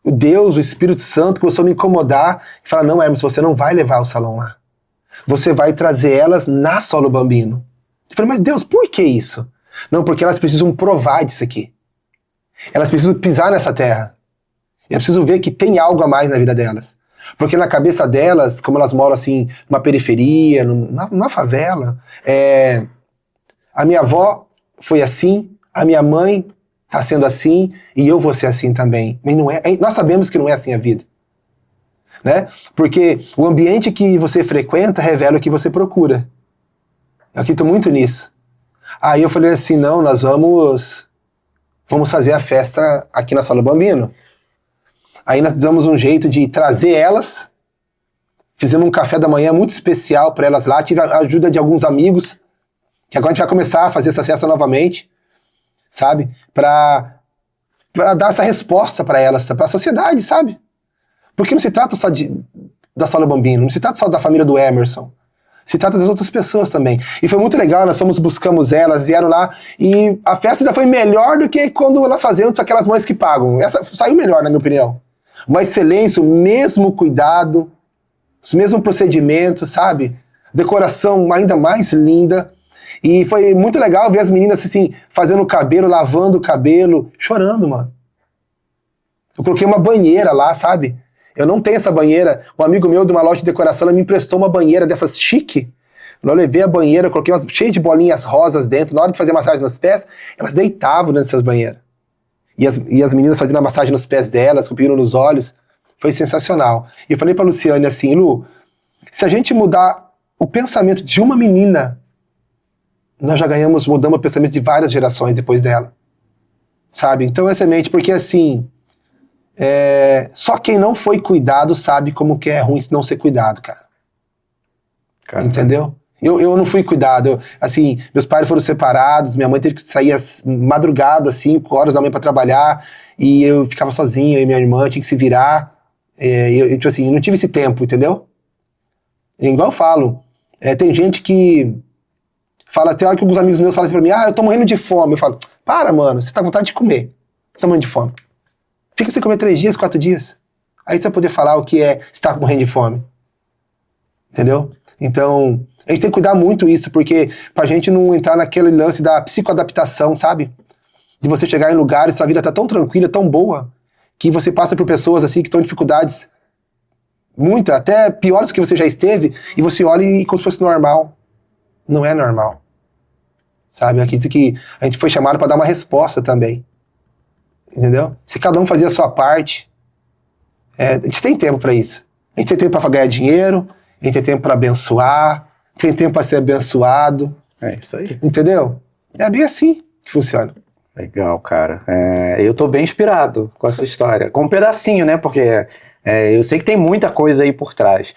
o Deus, o Espírito Santo, começou a me incomodar e falar, não, Hermes, você não vai levar o salão lá. Você vai trazer elas na Solo Bambino. Eu falei, mas Deus, por que isso? Não, porque elas precisam provar disso aqui. Elas precisam pisar nessa terra. Eu preciso ver que tem algo a mais na vida delas. Porque na cabeça delas, como elas moram assim, numa periferia, numa favela, a minha avó foi assim, a minha mãe está sendo assim, e eu vou ser assim também. Mas não é, nós sabemos que não é assim a vida. Né? Porque o ambiente que você frequenta revela o que você procura. Eu acredito muito nisso. Aí eu falei assim, não, nós vamos vamos fazer a festa aqui na Sala Bambino. Aí nós damos um jeito de trazer elas, fizemos um café da manhã muito especial para elas lá, tive a ajuda de alguns amigos, que agora a gente vai começar a fazer essa festa novamente, sabe? Para dar essa resposta para elas, para a sociedade, sabe? Porque não se trata só da Sala Bambino, não se trata só da família do Emerson, se trata das outras pessoas também. E foi muito legal, buscamos elas, vieram lá, e a festa já foi melhor do que quando nós fazemos aquelas mães que pagam. Essa saiu melhor, na minha opinião. Uma excelência, o mesmo cuidado, os mesmos procedimentos, sabe? Decoração ainda mais linda. E foi muito legal ver as meninas assim, fazendo o cabelo, lavando o cabelo, chorando, mano. Eu coloquei uma banheira lá, sabe? Eu não tenho essa banheira. Um amigo meu de uma loja de decoração, ela me emprestou uma banheira dessas chique. Eu levei a banheira, eu coloquei cheio de bolinhas rosas dentro. Na hora de fazer massagem nos pés, elas deitavam nessas banheiras. E as meninas fazendo a massagem nos pés delas, com o pino nos olhos. Foi sensacional. E eu falei pra Luciane assim, Lu, se a gente mudar o pensamento de uma menina, nós já mudamos o pensamento de várias gerações depois dela. Sabe? Então é semente, porque assim, só quem não foi cuidado sabe como que é ruim não ser cuidado, cara. Entendeu? Eu não fui cuidado. Assim, meus pais foram separados, minha mãe teve que sair madrugada, 5 horas da manhã pra trabalhar, e eu ficava sozinho, eu e minha irmã tinha que se virar. Tipo assim, eu não tive esse tempo, entendeu? Igual eu falo, tem gente que fala, tem hora que alguns amigos meus falam assim pra mim, eu tô morrendo de fome. Eu falo, para, mano, você tá com vontade de comer. Tô morrendo de fome. Fica sem comer 3 dias, 4 dias. Aí você vai poder falar o que é você tá morrendo de fome. Entendeu? Então, a gente tem que cuidar muito isso, porque pra gente não entrar naquele lance da psicoadaptação, sabe? De você chegar em lugares, sua vida tá tão tranquila, tão boa, que você passa por pessoas assim que estão em dificuldades muitas, até piores do que você já esteve, e você olha e como se fosse normal. Não é normal. Sabe? Eu acredito que a gente foi chamado para dar uma resposta também. Entendeu? Se cada um fazia a sua parte, a gente tem tempo para isso. A gente tem tempo para ganhar dinheiro, a gente tem tempo para abençoar, tem tempo para ser abençoado. É isso aí. Entendeu? É bem assim que funciona. Legal, cara. Eu tô bem inspirado com essa história. Com um pedacinho, né? Porque eu sei que tem muita coisa aí por trás.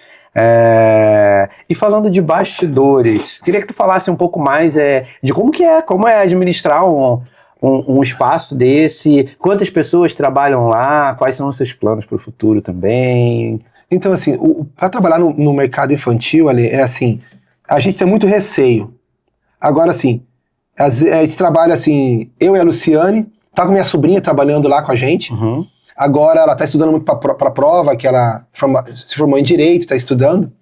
E falando de bastidores, queria que tu falasse um pouco mais de como é administrar um espaço desse, quantas pessoas trabalham lá, quais são os seus planos para o futuro também. Então, assim, para trabalhar no mercado infantil, ali, assim, a gente tem muito receio. Agora, assim, a gente trabalha assim, eu e a Luciane, tá com minha sobrinha trabalhando lá com a gente. Uhum. Agora ela tá estudando muito pra prova, que ela se formou em Direito, tá estudando.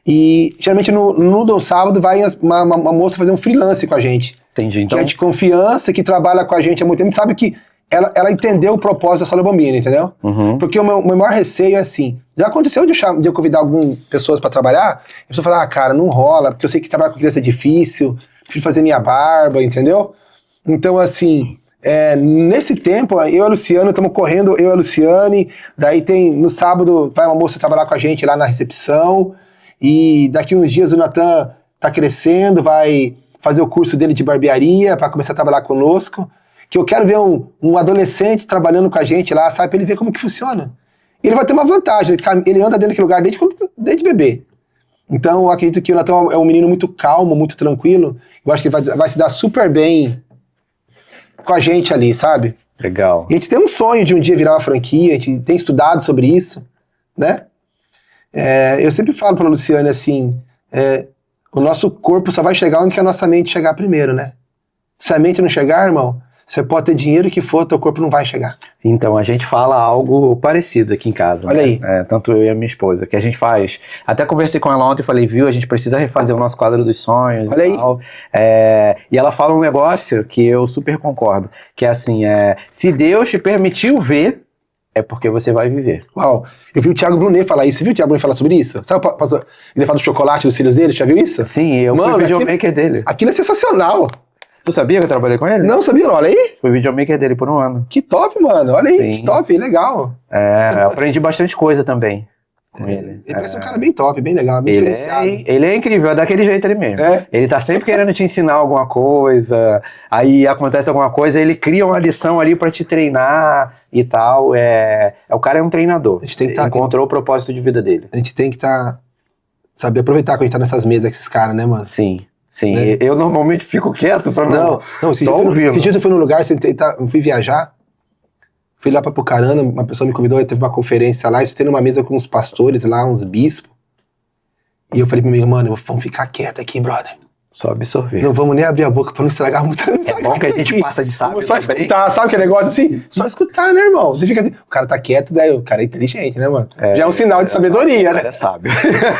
E geralmente no sábado vai uma moça fazer um freelance com a gente. Entendi, então. Que é de confiança, que trabalha com a gente há muito tempo. A gente sabe que ela entendeu o propósito da Sala Bambino, entendeu? Uhum. Porque o meu maior receio é assim, já aconteceu de eu convidar algumas pessoas pra trabalhar, a pessoa fala, cara, não rola, porque eu sei que trabalhar com criança é difícil, prefiro fazer minha barba, entendeu? Então, assim, nesse tempo, eu e a Luciane, estamos correndo, eu e a Luciane, daí no sábado vai uma moça trabalhar com a gente lá na recepção, e daqui uns dias o Natan tá crescendo, vai fazer o curso dele de barbearia para começar a trabalhar conosco, que eu quero ver um adolescente trabalhando com a gente lá, sabe, para ele ver como que funciona. Ele vai ter uma vantagem, ele anda dentro daquele lugar desde bebê. Então eu acredito que o Natan é um menino muito calmo, muito tranquilo, eu acho que ele vai se dar super bem com a gente ali, sabe? Legal. E a gente tem um sonho de um dia virar uma franquia, a gente tem estudado sobre isso, né? Eu sempre falo pra Luciane assim, o nosso corpo só vai chegar onde que a nossa mente chegar primeiro, né? Se a mente não chegar, irmão, você pode ter dinheiro que for, teu corpo não vai chegar. Então, a gente fala algo parecido aqui em casa. Olha aí. Tanto eu e a minha esposa, que a gente faz. Até conversei com ela ontem e falei, viu, a gente precisa refazer o nosso quadro dos sonhos. Olha e aí. tal. E ela fala um negócio que eu super concordo, que é assim, se Deus te permitiu ver, é porque você vai viver. Uau, eu vi o Thiago Brunet falar isso, você viu o Thiago Brunet falar sobre isso? Sabe, ele fala do chocolate dos filhos dele, já viu isso? Sim, eu fui videomaker dele. Aquilo é sensacional. Tu sabia que eu trabalhei com ele? Não sabia, não, olha aí. Fui videomaker dele por 1 ano. Que top, mano, olha aí, Sim. que top, legal. Aprendi bastante coisa também. com ele. Ele parece um cara bem top, bem legal, bem diferenciado. Ele é incrível, é daquele jeito ele mesmo. Ele tá sempre querendo te ensinar alguma coisa, aí acontece alguma coisa, ele cria uma lição ali pra te treinar e tal. O cara é um treinador. A gente tem que encontrou o propósito de vida dele. A gente tem que saber aproveitar quando a gente tá nessas mesas com esses caras, né, mano? Sim. Né? Eu normalmente fico quieto pra não só ouvindo. Esse dia eu fui num lugar, eu fui viajar, fui lá pra Pucarana, uma pessoa me convidou, teve uma conferência lá, eu estive numa mesa com uns pastores lá, uns bispos, e eu falei pro meu irmão, mano, vamos ficar quieto aqui, brother. Só absorver. Não vamos nem abrir a boca pra não estragar muito. É bom que a gente passa de sábio só também. escutar, sabe que negócio assim? Só escutar, né, irmão? Você fica assim, o cara tá quieto, daí o cara é inteligente, né, mano? Já é um sinal de sabedoria, né? É sábio.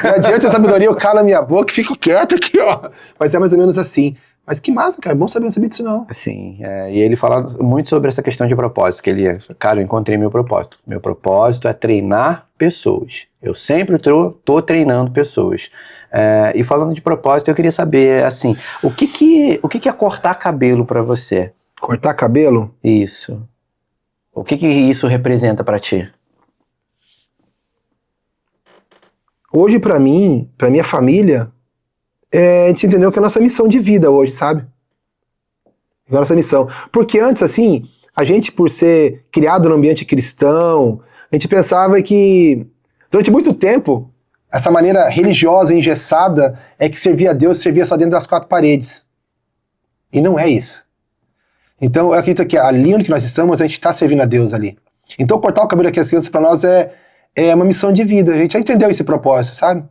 Não adianta a sabedoria, eu calo a minha boca e fico quieto aqui, ó. Mas é mais ou menos assim. Mas que massa, cara, bom saber, não sabia disso não. Sim, e ele fala muito sobre essa questão de propósito, cara, eu encontrei meu propósito. Meu propósito é treinar pessoas. Eu sempre tô treinando pessoas. E falando de propósito, eu queria saber, assim, o que é cortar cabelo pra você? Cortar cabelo? Isso. O que isso representa pra ti? Hoje, pra mim, pra minha família, a gente entendeu que é a nossa missão de vida hoje, sabe? É a nossa missão. Porque antes, assim, a gente, por ser criado no ambiente cristão, a gente pensava que, durante muito tempo, essa maneira religiosa, engessada, é que servir a Deus servia só dentro das quatro paredes. E não é isso. Então, eu acredito que ali onde nós estamos, a gente está servindo a Deus ali. Então, cortar o cabelo aqui das crianças, para nós, é uma missão de vida. A gente já entendeu esse propósito, sabe?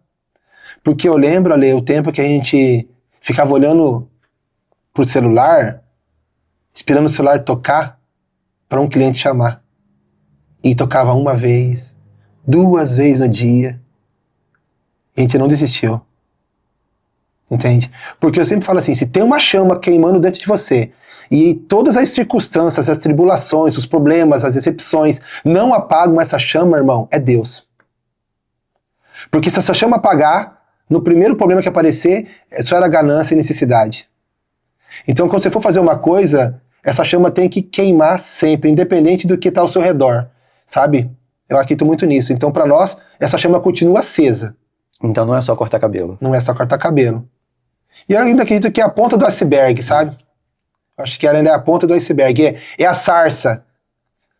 Porque eu lembro, Ale, o tempo que a gente ficava olhando pro celular, esperando o celular tocar para um cliente chamar. E tocava uma vez, 2 vezes no dia. E a gente não desistiu. Entende? Porque eu sempre falo assim, se tem uma chama queimando dentro de você, e todas as circunstâncias, as tribulações, os problemas, as decepções não apagam essa chama, irmão, é Deus. Porque se essa chama apagar, no primeiro problema que aparecer, só era ganância e necessidade. Então, quando você for fazer uma coisa, essa chama tem que queimar sempre, independente do que está ao seu redor, sabe? Eu acredito muito nisso. Então, para nós, essa chama continua acesa. Então não é só cortar cabelo. Não é só cortar cabelo. E eu ainda acredito que é a ponta do iceberg, sabe? Eu acho que ela ainda é a ponta do iceberg. É a sarça.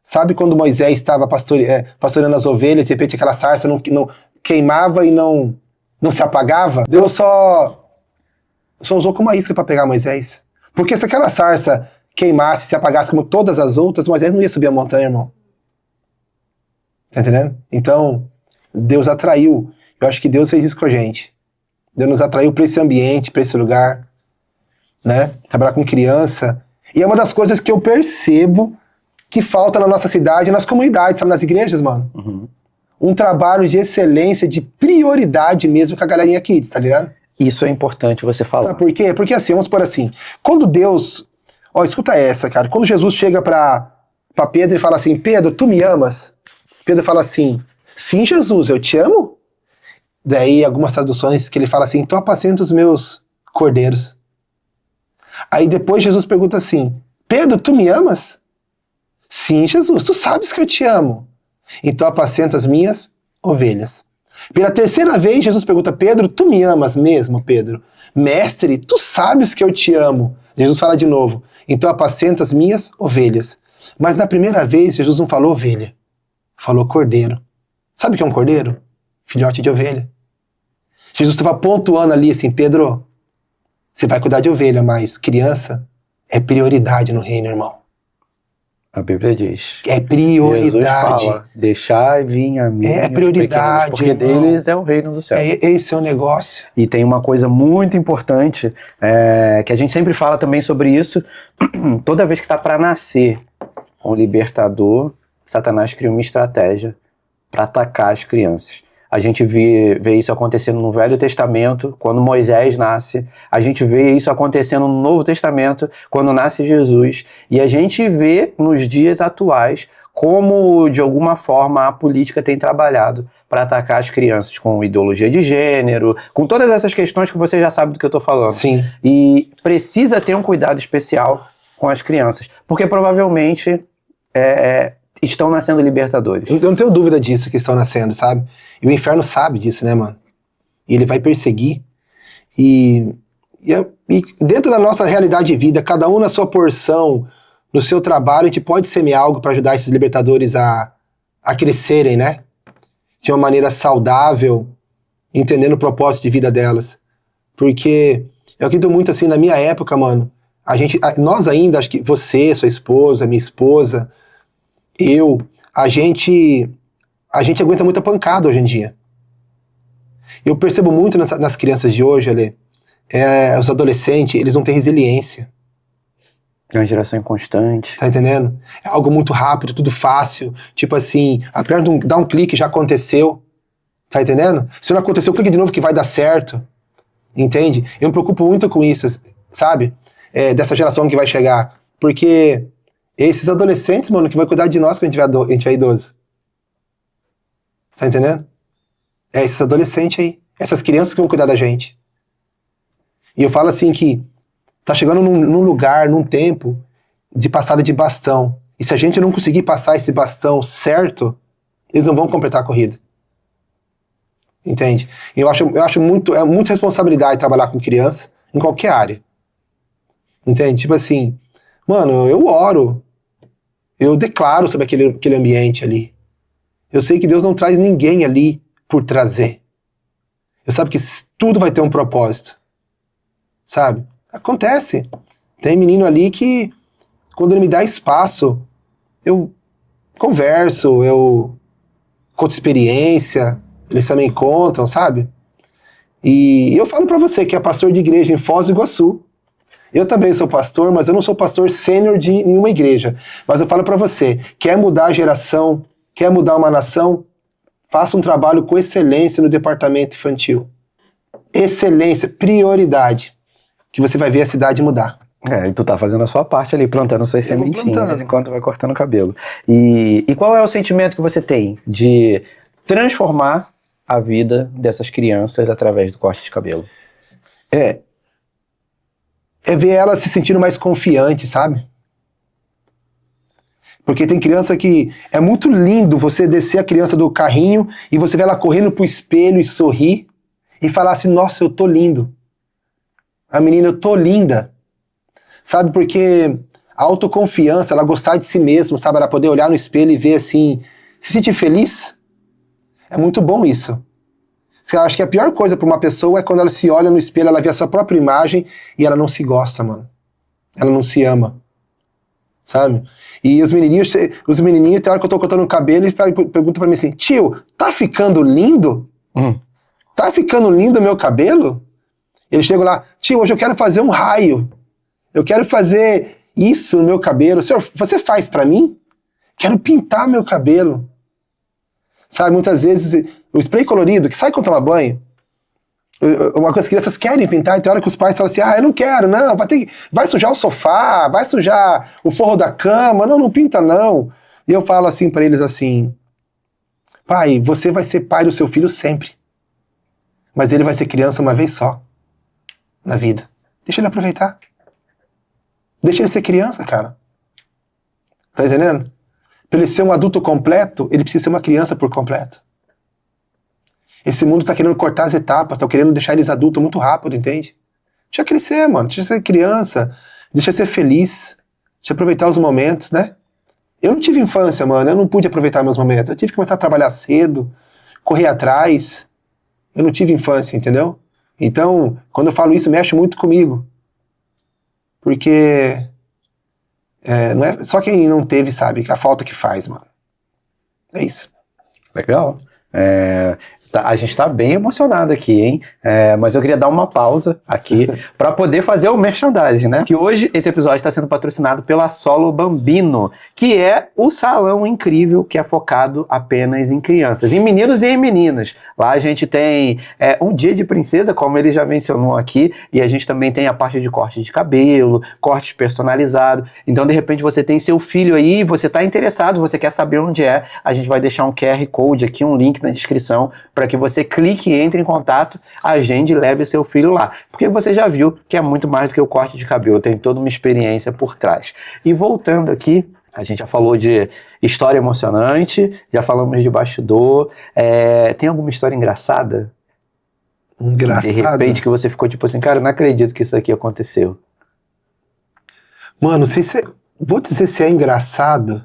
Sabe quando Moisés estava pastoreando as ovelhas, de repente aquela sarça não queimava e não se apagava? Deus só usou como uma isca para pegar Moisés. Porque se aquela sarça queimasse, se apagasse como todas as outras, Moisés não ia subir a montanha, irmão. Tá entendendo? Então, Deus atraiu. Eu acho que Deus fez isso com a gente. Deus nos atraiu para esse ambiente, para esse lugar, né? Trabalhar com criança. E é uma das coisas que eu percebo que falta na nossa cidade, nas comunidades, sabe? Nas igrejas, mano. Uhum. Um trabalho de excelência, de prioridade mesmo com a galerinha Kids, tá ligado? Isso é importante você falar. Sabe por quê? Porque assim, vamos supor assim, quando Deus... Ó, escuta essa, cara. Quando Jesus chega pra Pedro e fala assim, Pedro, tu me amas? Pedro fala assim, sim, Jesus, eu te amo? Daí, algumas traduções que ele fala assim, então apacenta os meus cordeiros. Aí depois Jesus pergunta assim, Pedro, tu me amas? Sim, Jesus, tu sabes que eu te amo. Então apacenta as minhas ovelhas. Pela terceira vez, Jesus pergunta, Pedro, tu me amas mesmo, Pedro? Mestre, tu sabes que eu te amo. Jesus fala de novo, então apacenta as minhas ovelhas. Mas na primeira vez, Jesus não falou ovelha, falou cordeiro. Sabe o que é um cordeiro? Filhote de ovelha. Jesus estava pontuando ali assim, Pedro, você vai cuidar de ovelha, mas criança é prioridade no reino, irmão. A Bíblia diz. É prioridade. Jesus fala, deixai vir a mim. É prioridade, porque irmão. deles é o reino do céu. Esse é o negócio. E tem uma coisa muito importante, que a gente sempre fala também sobre isso, toda vez que está para nascer um libertador, Satanás cria uma estratégia para atacar as crianças. A gente vê isso acontecendo no Velho Testamento, quando Moisés nasce. A gente vê isso acontecendo no Novo Testamento, quando nasce Jesus. E a gente vê nos dias atuais como, de alguma forma, a política tem trabalhado para atacar as crianças com ideologia de gênero, com todas essas questões que você já sabe do que eu estou falando. Sim. E precisa ter um cuidado especial com as crianças, porque provavelmente estão nascendo libertadores. Eu não tenho dúvida disso que estão nascendo, sabe? E o inferno sabe disso, né, mano? E ele vai perseguir. E dentro da nossa realidade de vida, cada um na sua porção, no seu trabalho, a gente pode semear algo para ajudar esses libertadores a crescerem, né? De uma maneira saudável, entendendo o propósito de vida delas. Porque eu acredito muito assim, na minha época, mano, nós ainda, acho que você, sua esposa, minha esposa, a gente aguenta muita pancada hoje em dia. Eu percebo muito nas crianças de hoje, Ale, os adolescentes, eles não têm resiliência. É uma geração inconstante. Tá entendendo? É algo muito rápido, tudo fácil. Tipo assim, aperta dá um clique, já aconteceu. Tá entendendo? Se não aconteceu, clique de novo que vai dar certo. Entende? Eu me preocupo muito com isso, sabe? Dessa geração que vai chegar. Porque esses adolescentes, mano, que vai cuidar de nós quando a gente é idoso. Tá entendendo? Esses adolescentes aí. Essas crianças que vão cuidar da gente. E eu falo assim que tá chegando num lugar, num tempo de passada de bastão. E se a gente não conseguir passar esse bastão certo, eles não vão completar a corrida. Entende? Eu acho muita responsabilidade trabalhar com criança em qualquer área. Entende? Tipo assim, mano, eu oro. Eu declaro sobre aquele ambiente ali. Eu sei que Deus não traz ninguém ali por trazer. Eu sei que tudo vai ter um propósito. Sabe? Acontece. Tem menino ali que, quando ele me dá espaço, eu converso, eu conto experiência, eles também contam, sabe? E eu falo pra você que é pastor de igreja em Foz do Iguaçu. Eu também sou pastor, mas eu não sou pastor sênior de nenhuma igreja. Mas eu falo pra você, quer mudar a geração, quer mudar uma nação, faça um trabalho com excelência no departamento infantil. Excelência, prioridade. Que você vai ver a cidade mudar. E tu tá fazendo a sua parte ali, plantando suas sementinhas enquanto vai cortando o cabelo. E qual é o sentimento que você tem de transformar a vida dessas crianças através do corte de cabelo? É ver elas se sentindo mais confiantes, sabe? Porque tem criança que... É muito lindo você descer a criança do carrinho e você ver ela correndo pro espelho e sorrir e falar assim, nossa, eu tô lindo. A menina, eu tô linda. Sabe, porque a autoconfiança, ela gostar de si mesma, sabe? Ela poder olhar no espelho e ver assim, se sentir feliz. É muito bom isso. Eu acho que a pior coisa pra uma pessoa é quando ela se olha no espelho, ela vê a sua própria imagem e ela não se gosta, mano. Ela não se ama. Sabe? E os menininhos, tem hora que eu tô cortando o cabelo e perguntam pra mim assim, tio, tá ficando lindo? Tá ficando lindo o meu cabelo? Eles chegam lá, tio, hoje eu quero fazer um raio. Eu quero fazer isso no meu cabelo. Senhor, você faz pra mim? Quero pintar meu cabelo. Sabe, muitas vezes, o spray colorido, que sai quando toma banho, uma coisa que as crianças querem pintar, e tem hora que os pais falam assim, eu não quero, não, vai sujar o sofá, vai sujar o forro da cama, não pinta não. E eu falo assim pra eles assim, pai, você vai ser pai do seu filho sempre, mas ele vai ser criança uma vez só. Na vida. Deixa ele aproveitar. Deixa ele ser criança, cara. Tá entendendo? Pra ele ser um adulto completo, ele precisa ser uma criança por completo. Esse mundo tá querendo cortar as etapas, tá querendo deixar eles adultos muito rápido, entende? Deixa crescer, mano. Deixa ser criança. Deixa ser feliz. Deixa aproveitar os momentos, né? Eu não tive infância, mano. Eu não pude aproveitar meus momentos. Eu tive que começar a trabalhar cedo, correr atrás. Eu não tive infância, entendeu? Então, quando eu falo isso, mexe muito comigo. Porque não é só quem não teve sabe que a falta que faz, mano. É isso. Legal. A gente tá bem emocionado aqui, hein? Mas eu queria dar uma pausa aqui para poder fazer o merchandising, né? Que hoje esse episódio está sendo patrocinado pela Solo Bambino, que é o salão incrível que é focado apenas em crianças, em meninos e em meninas. Lá a gente tem um dia de princesa, como ele já mencionou aqui, e a gente também tem a parte de corte de cabelo, cortes personalizados. Então, de repente, você tem seu filho aí, você tá interessado, você quer saber onde é, a gente vai deixar um QR Code aqui, um link na descrição, para que você clique e entre em contato, agende e leve seu filho lá. Porque você já viu que é muito mais do que o corte de cabelo, tem toda uma experiência por trás. E voltando aqui, A gente já falou de história emocionante, já falamos de bastidor. Tem alguma história engraçada? Engraçado. De repente que você ficou tipo assim, cara, eu não acredito que isso aqui aconteceu. Mano, não sei se vou dizer se é engraçado.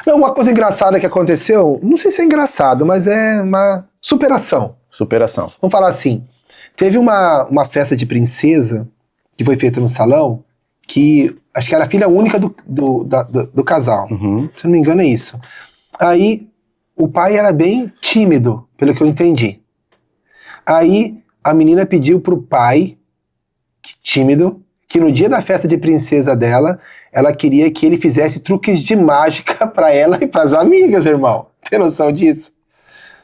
Não, uma coisa engraçada que aconteceu, não sei se é engraçado, mas é uma superação. Superação. Vamos falar assim, teve uma festa de princesa que foi feita no salão, que acho que era a filha única do casal. Uhum. Se eu não me engano é isso. Aí o pai era bem tímido, pelo que eu entendi. Aí a menina pediu pro pai, tímido, que no dia da festa de princesa dela, ela queria que ele fizesse truques de mágica pra ela e pras amigas, irmão. Tem noção disso?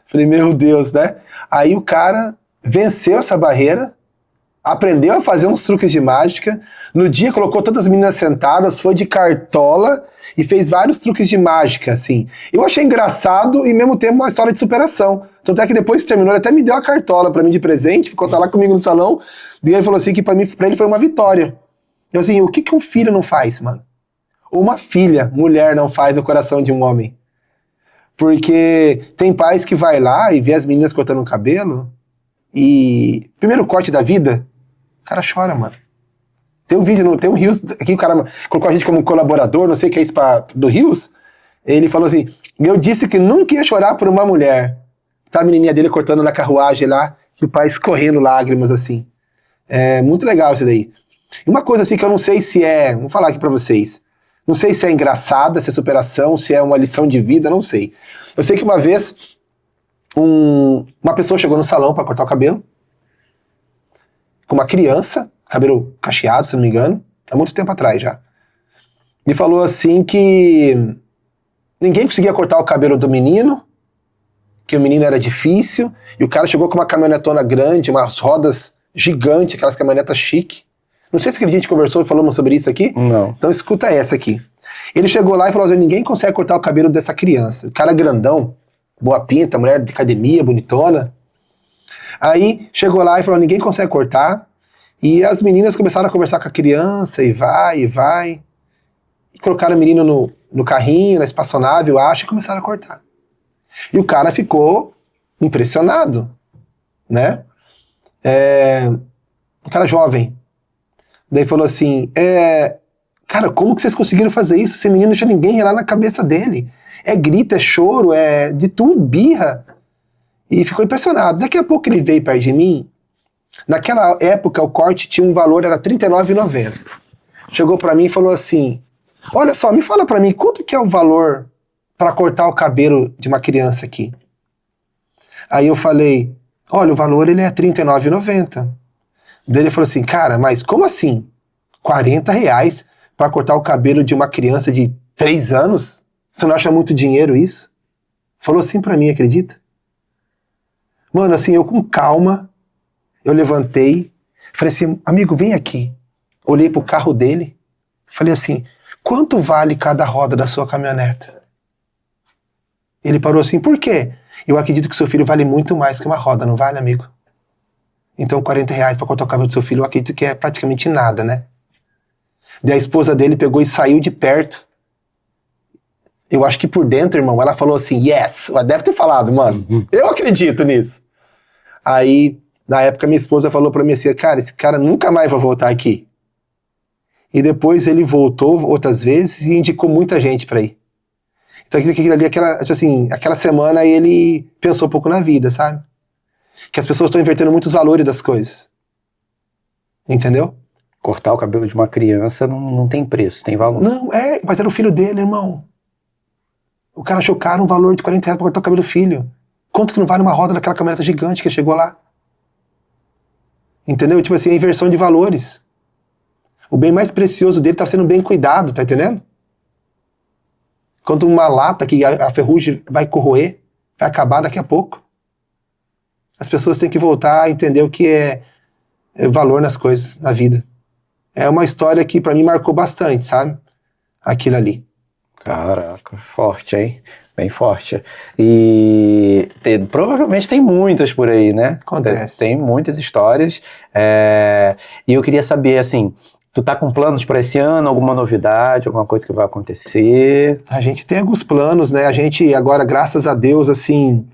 Falei, meu Deus, né? Aí o cara venceu essa barreira, aprendeu a fazer uns truques de mágica, no dia colocou todas as meninas sentadas, foi de cartola e fez vários truques de mágica, assim. Eu achei engraçado e ao mesmo tempo uma história de superação. Tanto é que depois que terminou, ele até me deu a cartola pra mim de presente, ficou lá comigo no salão, e ele falou assim que pra ele foi uma vitória. Eu assim, o que um filho não faz, mano? Ou uma filha, mulher, não faz no coração de um homem? Porque tem pais que vai lá e vê as meninas cortando o cabelo e... Primeiro corte da vida, o cara chora, mano. Tem um vídeo, tem um Rios, aqui o cara colocou a gente como colaborador, não sei o que é isso do Rios. Ele falou assim, eu disse que nunca ia chorar por uma mulher. Tá a menininha dele cortando na carruagem lá, e o pai escorrendo lágrimas assim. É muito legal isso daí. E uma coisa assim que eu não sei se é, vou falar aqui pra vocês, não sei se é engraçada, se é superação, se é uma lição de vida, não sei. Eu sei que uma vez uma pessoa chegou no salão pra cortar o cabelo, com uma criança, cabelo cacheado, se não me engano, há muito tempo atrás já. E falou assim que ninguém conseguia cortar o cabelo do menino, que o menino era difícil, e o cara chegou com uma caminhonetona grande, umas rodas gigantes, aquelas caminhonetas chique. Não sei se a gente conversou e falamos sobre isso aqui. Não. Então escuta essa aqui. Ele chegou lá e falou assim, ninguém consegue cortar o cabelo dessa criança. O cara grandão, boa pinta, mulher de academia, bonitona. Aí chegou lá e falou, ninguém consegue cortar. E as meninas começaram a conversar com a criança, e vai, e vai. E colocaram o menino no carrinho, na espaçonave, eu acho, e começaram a cortar. E o cara ficou impressionado, né? Um cara jovem. Daí falou assim, cara, como que vocês conseguiram fazer isso? Esse menino não tinha ninguém lá na cabeça dele. É grito, é choro, é de tudo, birra. E ficou impressionado. Daqui a pouco ele veio perto de mim. Naquela época o corte tinha um valor, era R$39,90. Chegou pra mim e falou assim, olha só, me fala pra mim, quanto que é o valor pra cortar o cabelo de uma criança aqui? Aí eu falei, olha, o valor ele é R$39,90. Daí ele falou assim, cara, mas como assim? R$40 pra cortar o cabelo de uma criança de 3 anos? Você não acha muito dinheiro isso? Falou assim pra mim, acredita? Mano, assim, eu com calma, eu levantei, falei assim, amigo, vem aqui. Olhei pro carro dele, falei assim, quanto vale cada roda da sua caminhoneta? Ele parou assim, por quê? Eu acredito que seu filho vale muito mais que uma roda, não vale, amigo? Então R$40 pra cortar o cabelo do seu filho, eu acredito que é praticamente nada, né? Daí a esposa dele pegou e saiu de perto. Eu acho que por dentro, irmão, ela falou assim, yes, ela deve ter falado, mano, eu acredito nisso. Aí, na época, minha esposa falou pra mim assim, cara, esse cara nunca mais vai voltar aqui. E depois ele voltou outras vezes e indicou muita gente pra ir. Então aquilo ali, aquela semana ele pensou um pouco na vida, sabe? Que as pessoas estão invertendo muitos valores das coisas. Entendeu? Cortar o cabelo de uma criança não tem preço, tem valor. Não, vai ter o filho dele, irmão. O cara achou caro um valor de R$40 pra cortar o cabelo do filho. Quanto que não vale uma roda daquela caminhoneta gigante que chegou lá? Entendeu? Tipo assim, a inversão de valores. O bem mais precioso dele tá sendo bem cuidado, tá entendendo? Quanto uma lata que a ferrugem vai corroer, vai acabar daqui a pouco. As pessoas têm que voltar a entender o que é valor nas coisas, na vida. É uma história que pra mim marcou bastante, sabe? Aquilo ali. Caraca, forte, hein? Bem forte. E provavelmente tem muitas por aí, né? Acontece. Tem muitas histórias. E eu queria saber, assim, Tu tá com planos para esse ano? Alguma novidade? Alguma coisa que vai acontecer? A gente tem alguns planos, né? A gente agora, graças a Deus, assim,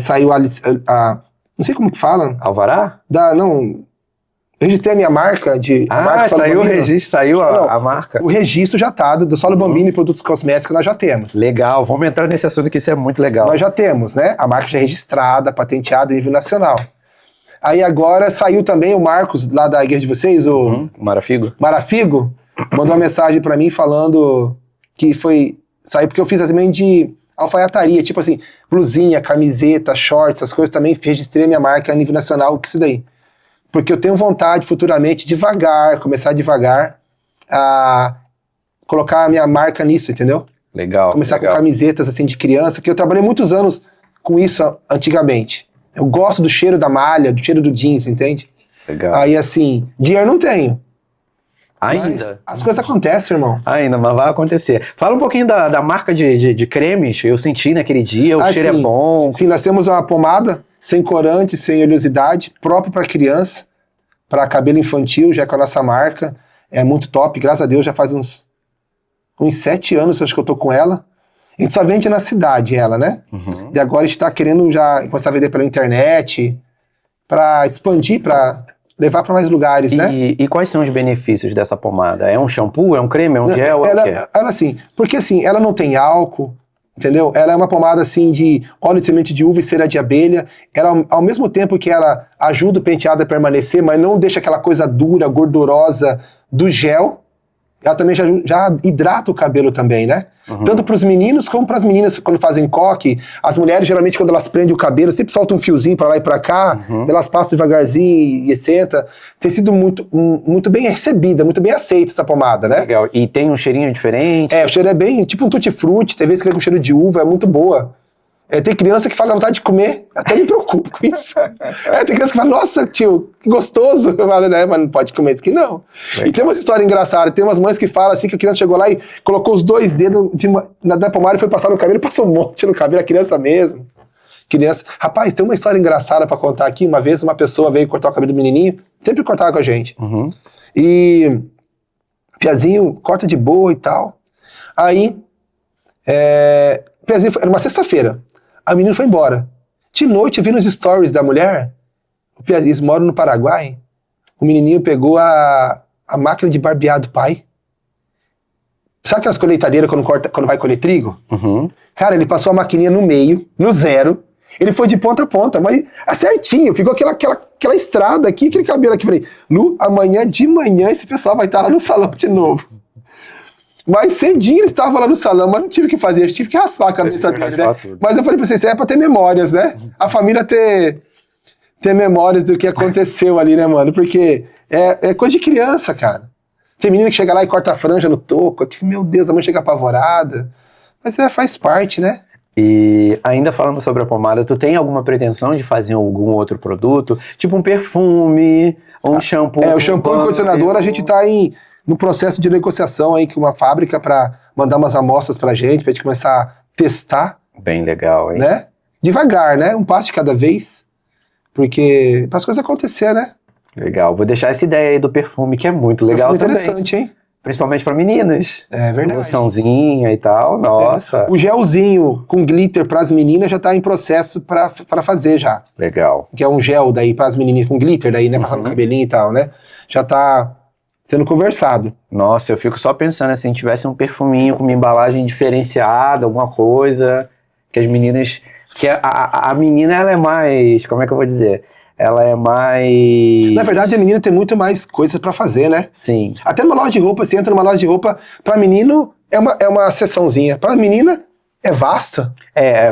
saiu não sei como que fala. Alvará? Não, eu registrei a minha marca a marca Solo Saiu o Bambino. registro, saiu Não, a marca. O registro já tá, do Solo Bambino e produtos cosméticos nós já temos. Legal, vamos entrar nesse assunto que isso é muito legal. Nós já temos, né? A marca já é registrada, patenteada a nível nacional. Aí agora saiu também o Marcos, lá da igreja de vocês, o Marafigo? Marafigo, mandou uma mensagem pra mim falando que saiu porque eu fiz também de alfaiataria, tipo assim, blusinha, camiseta, shorts, essas coisas também, registrei a minha marca a nível nacional, que isso daí. Porque eu tenho vontade futuramente, começar devagar, a colocar a minha marca nisso, entendeu? Legal. Começar com camisetas assim de criança, que eu trabalhei muitos anos com isso antigamente. Eu gosto do cheiro da malha, do cheiro do jeans, entende? Legal. Aí assim, dinheiro não tenho. Ainda? Mas as coisas acontecem, irmão. Ainda, mas vai acontecer. Fala um pouquinho da marca de cremes. Eu senti naquele dia, o cheiro sim. é bom. Sim, nós temos uma pomada sem corante, sem oleosidade, próprio para criança, para cabelo infantil, já é com a nossa marca. É muito top, graças a Deus, já faz uns 7 anos, acho que eu tô com ela. A gente só vende na cidade ela, né? E agora a gente tá querendo já começar a vender pela internet, para expandir, para levar para mais lugares, né? E quais são os benefícios dessa pomada? É um shampoo, é um creme, é um gel? Ela assim, porque assim, ela não tem álcool, entendeu? Ela é uma pomada assim de óleo de semente de uva e cera de abelha. Ela, ao mesmo tempo que ela ajuda o penteado a permanecer, mas não deixa aquela coisa dura, gordurosa do gel, ela também já hidrata o cabelo também, né? Tanto para os meninos como para as meninas quando fazem coque. As mulheres, geralmente, quando elas prendem o cabelo, sempre soltam um fiozinho para lá e para cá, elas passam devagarzinho e senta. Tem sido muito bem recebida, muito bem aceita essa pomada, né? Legal. E tem um cheirinho diferente? O cheiro é bem, tipo um tutti-frutti, tem vezes que vem com cheiro de uva, é muito boa. Tem criança que fala, dá vontade de comer, até me preocupo com isso. Tem criança que fala, nossa, tio, que gostoso. Eu falo, né, mas não pode comer isso aqui, não. Legal. E tem uma história engraçada, tem umas mães que falam assim, que a criança chegou lá e colocou os 2 dedos da pomada e foi passar no cabelo, passou um monte no cabelo, a criança mesmo. Rapaz, tem uma história engraçada pra contar aqui. Uma vez uma pessoa veio cortar o cabelo do menininho, sempre cortava com a gente. E Piazinho corta de boa e tal. Aí, Piazinho, era uma sexta-feira. A menina foi embora. De noite, eu vi nos stories da mulher, eles moram no Paraguai, o menininho pegou a máquina de barbear do pai. Sabe aquelas colheitadeiras quando vai colher trigo? Cara, ele passou a maquininha no meio, no zero, ele foi de ponta a ponta, mas certinho, ficou aquela estrada aqui, aquele cabelo aqui. Falei, Lu, amanhã de manhã esse pessoal vai estar lá no salão de novo. Mas cedinho ele estava lá no salão, mas não tive o que fazer, eu tive que raspar a cabeça dele, né? Mas eu falei pra vocês, isso é pra ter memórias, né? A família ter memórias do que aconteceu ali, né, mano? Porque é coisa de criança, cara. Tem menina que chega lá e corta a franja no toco, que, meu Deus, a mãe chega apavorada. Mas faz parte, né? E ainda falando sobre a pomada, tu tem alguma pretensão de fazer algum outro produto? Tipo um perfume, ou um shampoo? O shampoo e condicionador, a gente tá no processo de negociação aí com uma fábrica para mandar umas amostras pra gente começar a testar. Bem legal, hein? Né? Devagar, né? Um passo de cada vez. Porque para as coisas acontecer, né? Legal. Vou deixar essa ideia aí do perfume, que é muito legal também. Interessante, hein? Principalmente para meninas. É verdade. Loçãozinha e tal, nossa. O gelzinho com glitter para as meninas já tá em processo para fazer já. Legal. Que é um gel daí para as menininhas com glitter daí, né? Passar no cabelinho e tal, né? Já tá sendo conversado. Nossa, eu fico só pensando assim, tivesse um perfuminho com uma embalagem diferenciada, alguma coisa, que as meninas... Que a menina, ela é mais... Como é que eu vou dizer? Ela é mais... Na verdade, a menina tem muito mais coisas pra fazer, né? Sim. Até numa loja de roupa, você entra numa loja de roupa, pra menino é uma seçãozinha. Pra menina, é vasta.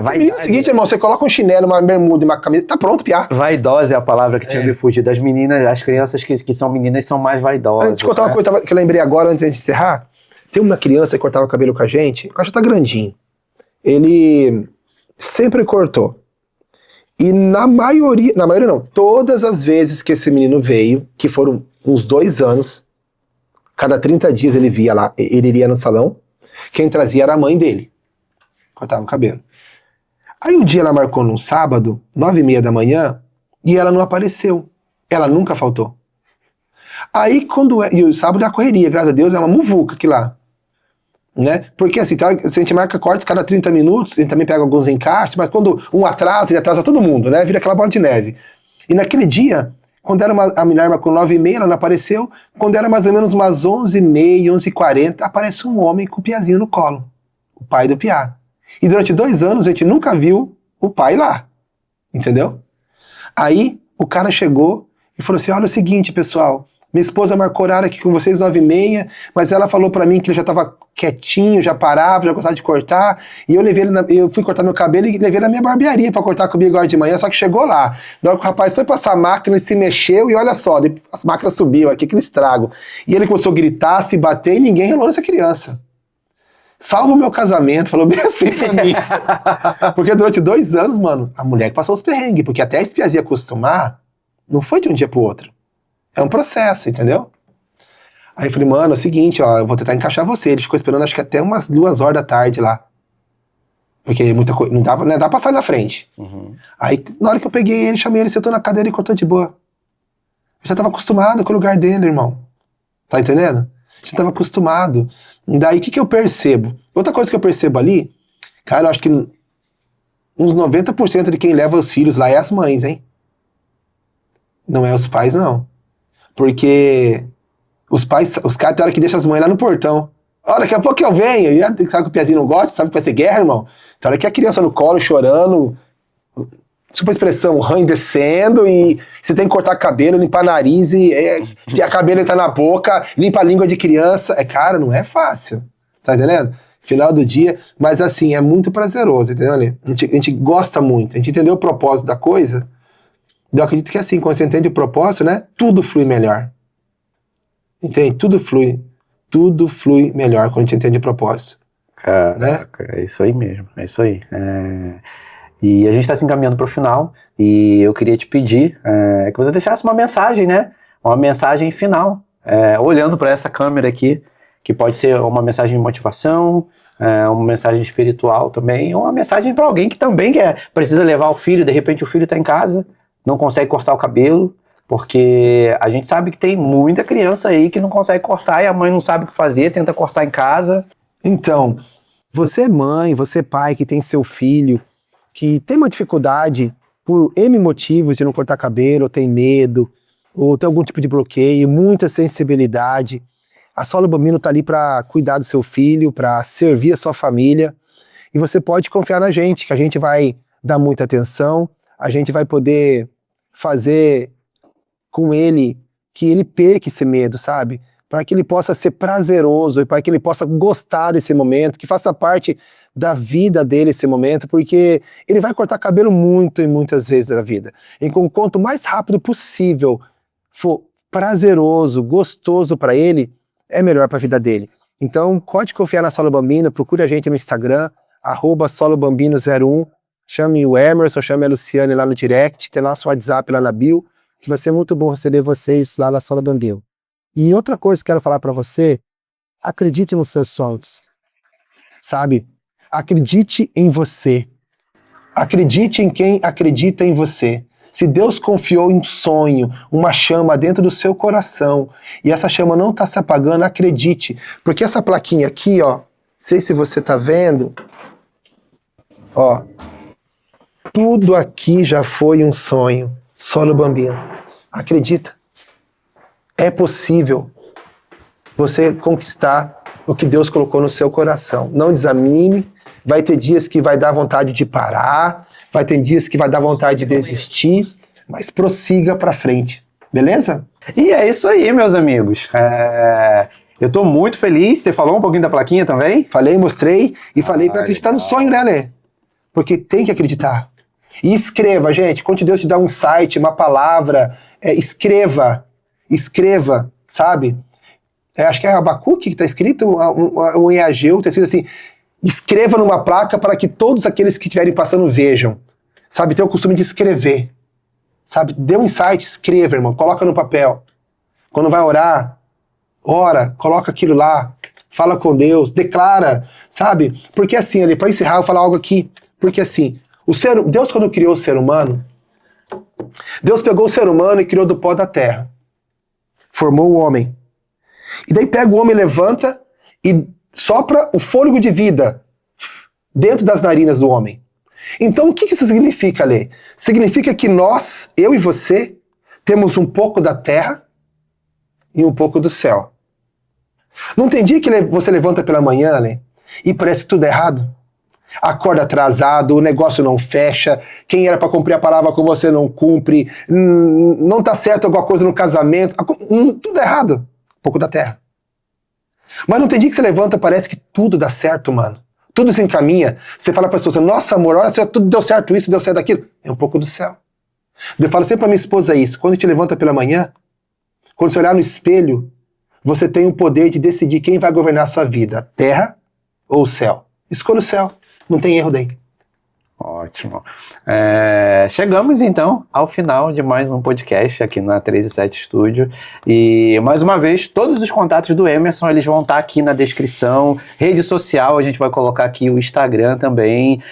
Vai. Menino é o seguinte, irmão, você coloca um chinelo, uma bermuda e uma camisa, tá pronto, piá. Vaidosa é a palavra que tinha me fugido. Das meninas, as crianças que são meninas são mais vaidosas. Deixa eu contar uma coisa que eu lembrei agora, antes de encerrar. Tem uma criança que cortava o cabelo com a gente, que já tá grandinho. Ele sempre cortou. E na maioria não, todas as vezes que esse menino veio, que foram uns 2 anos, cada 30 dias ele via lá, ele iria no salão, quem trazia era a mãe dele. Cortava o cabelo. Aí um dia ela marcou num sábado, 9h30 da manhã, e ela não apareceu. Ela nunca faltou. Aí, e o sábado é a correria, graças a Deus, é uma muvuca aqui lá. Né? Porque assim, se a gente marca cortes cada 30 minutos, a gente também pega alguns encaixes, mas quando um atrasa, ele atrasa todo mundo, né? Vira aquela bola de neve. E naquele dia, quando era a mulher marcou 9h30, ela não apareceu. Quando era mais ou menos umas 11h30, 11h40, aparece um homem com o Piazinho no colo. O pai do Piá. E durante 2 anos a gente nunca viu o pai lá. Entendeu? Aí o cara chegou e falou assim: olha o seguinte, pessoal, minha esposa marcou horário aqui com vocês 9h30, mas ela falou pra mim que ele já tava quietinho, já parava, já gostava de cortar, e eu fui cortar meu cabelo e levei ele na minha barbearia pra cortar comigo agora de manhã, só que chegou lá. Na hora que o rapaz foi passar a máquina, ele se mexeu e olha só, as máquinas subiu, aqui aquele estrago. E ele começou a gritar, se bater e ninguém relou nessa criança. Salva o meu casamento, falou bem assim pra mim. Porque durante 2 anos, mano, a mulher que passou os perrengues, porque até a espiazia acostumar, não foi de um dia pro outro. É um processo, entendeu? Aí eu falei, mano, é o seguinte, ó, eu vou tentar encaixar você. Ele ficou esperando acho que até umas 2 horas da tarde lá. Porque muita coisa, não dava pra passar na frente. Uhum. Aí, na hora que eu peguei ele, chamei ele, sentou na cadeira e cortou de boa. Eu já tava acostumado com o lugar dele, irmão. Tá entendendo? Já tava acostumado. Daí, o que eu percebo? Outra coisa que eu percebo ali, cara, eu acho que uns 90% de quem leva os filhos lá é as mães, hein? Não é os pais, não. Porque os caras tem hora que deixam as mães lá no portão. Ó, daqui a pouco eu venho. E sabe que o Piazinho não gosta? Sabe que vai ser guerra, irmão? Tem hora que a criança no colo, chorando, desculpa a expressão, rã descendo, e você tem que cortar cabelo, limpar nariz, e a cabelo entra na boca, limpa a língua de criança. Cara, não é fácil. Tá entendendo? Final do dia. Mas assim, é muito prazeroso, entendeu, Ale? A gente gosta muito. A gente entendeu o propósito da coisa. Eu acredito que assim, quando você entende o propósito, né? Tudo flui melhor. Entende? Tudo flui melhor quando a gente entende o propósito. Caraca, né? É isso aí mesmo, é isso aí. E a gente está se encaminhando para o final, e eu queria te pedir que você deixasse uma mensagem, né? Uma mensagem final, olhando para essa câmera aqui, que pode ser uma mensagem de motivação, uma mensagem espiritual também, ou uma mensagem para alguém que também precisa levar o filho, de repente o filho está em casa, não consegue cortar o cabelo, porque a gente sabe que tem muita criança aí que não consegue cortar e a mãe não sabe o que fazer, tenta cortar em casa. Então, você é mãe, você é pai que tem seu filho, que tem uma dificuldade por N motivos de não cortar cabelo, tem medo, ou tem algum tipo de bloqueio, muita sensibilidade. A Solo Bambino tá ali para cuidar do seu filho, para servir a sua família, e você pode confiar na gente, que a gente vai dar muita atenção, a gente vai poder fazer com ele que ele perca esse medo, sabe? Para que ele possa ser prazeroso e para que ele possa gostar desse momento, que faça parte da vida dele esse momento, porque ele vai cortar cabelo muito e muitas vezes na vida. E quanto mais rápido possível for prazeroso, gostoso para ele, é melhor para a vida dele. Então, pode confiar na Solo Bambino, procure a gente no Instagram, @solobambino01, chame o Emerson, chame a Luciane lá no direct, tem nosso WhatsApp lá na bio, que vai ser muito bom receber vocês lá na Solo Bambino. E outra coisa que eu quero falar para você, acredite nos seus sonhos, sabe? Acredite em você. Acredite em quem acredita em você. Se Deus confiou um sonho, uma chama dentro do seu coração, e essa chama não está se apagando, acredite. Porque essa plaquinha aqui, ó, sei se você tá vendo, ó, tudo aqui já foi um sonho. Solo Bambino. Acredita. É possível você conquistar o que Deus colocou no seu coração. Não desanime. Vai ter dias que vai dar vontade de parar. Vai ter dias que vai dar vontade de desistir. Mas prossiga pra frente. Beleza? E é isso aí, meus amigos. Eu tô muito feliz. Você falou um pouquinho da plaquinha também? Falei, mostrei. E falei pra acreditar no sonho, né, Lê? Porque tem que acreditar. E escreva, gente. Quando Deus te dá um insight, uma palavra, escreva, sabe? Acho que é Abacuque que está escrito, ou em Ageu, está escrito assim, escreva numa placa para que todos aqueles que estiverem passando vejam. Sabe, tem o costume de escrever. Sabe, dê um insight, escreva, irmão, coloca no papel. Quando vai orar, ora, coloca aquilo lá, fala com Deus, declara, sabe? Porque assim, ali, para encerrar, eu vou falar algo aqui, porque assim, Deus, quando criou o ser humano, Deus pegou o ser humano e criou do pó da terra. formou o homem. E daí pega o homem, levanta e sopra o fôlego de vida dentro das narinas do homem. Então, o que isso significa, Lê? Significa que nós, eu e você, temos um pouco da terra e um pouco do céu. Não tem dia que você levanta pela manhã, Lê, e parece que tudo é errado? Acorda atrasado, o negócio não fecha, quem era para cumprir a palavra com você não cumpre, não tá certo alguma coisa no casamento, tudo é errado. Um pouco da terra. Mas não tem dia que você levanta, parece que tudo dá certo, mano. Tudo se encaminha. Você fala para as pessoas, nossa amor, olha só, tudo deu certo isso, deu certo aquilo. É um pouco do céu. Eu falo sempre para minha esposa isso, quando a gente levanta pela manhã, quando você olhar no espelho, você tem o poder de decidir quem vai governar a sua vida, a terra ou o céu. Escolha o céu, não tem erro daí. Ótimo. Chegamos então ao final de mais um podcast aqui na 37 Studio e mais uma vez todos os contatos do Emerson eles vão estar aqui na descrição, rede social a gente vai colocar aqui o Instagram também,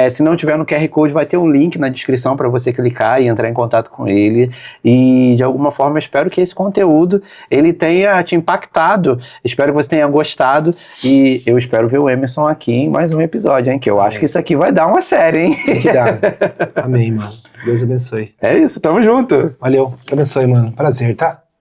se não tiver no QR Code vai ter um link na descrição para você clicar e entrar em contato com ele e de alguma forma eu espero que esse conteúdo ele tenha te impactado, espero que você tenha gostado e eu espero ver o Emerson aqui em mais um episódio, hein, que eu acho que isso aqui vai dar uma série, hein? Tem que dar. Amém, mano. Deus abençoe. É isso, tamo junto. Valeu. Deus abençoe, mano. Prazer, tá?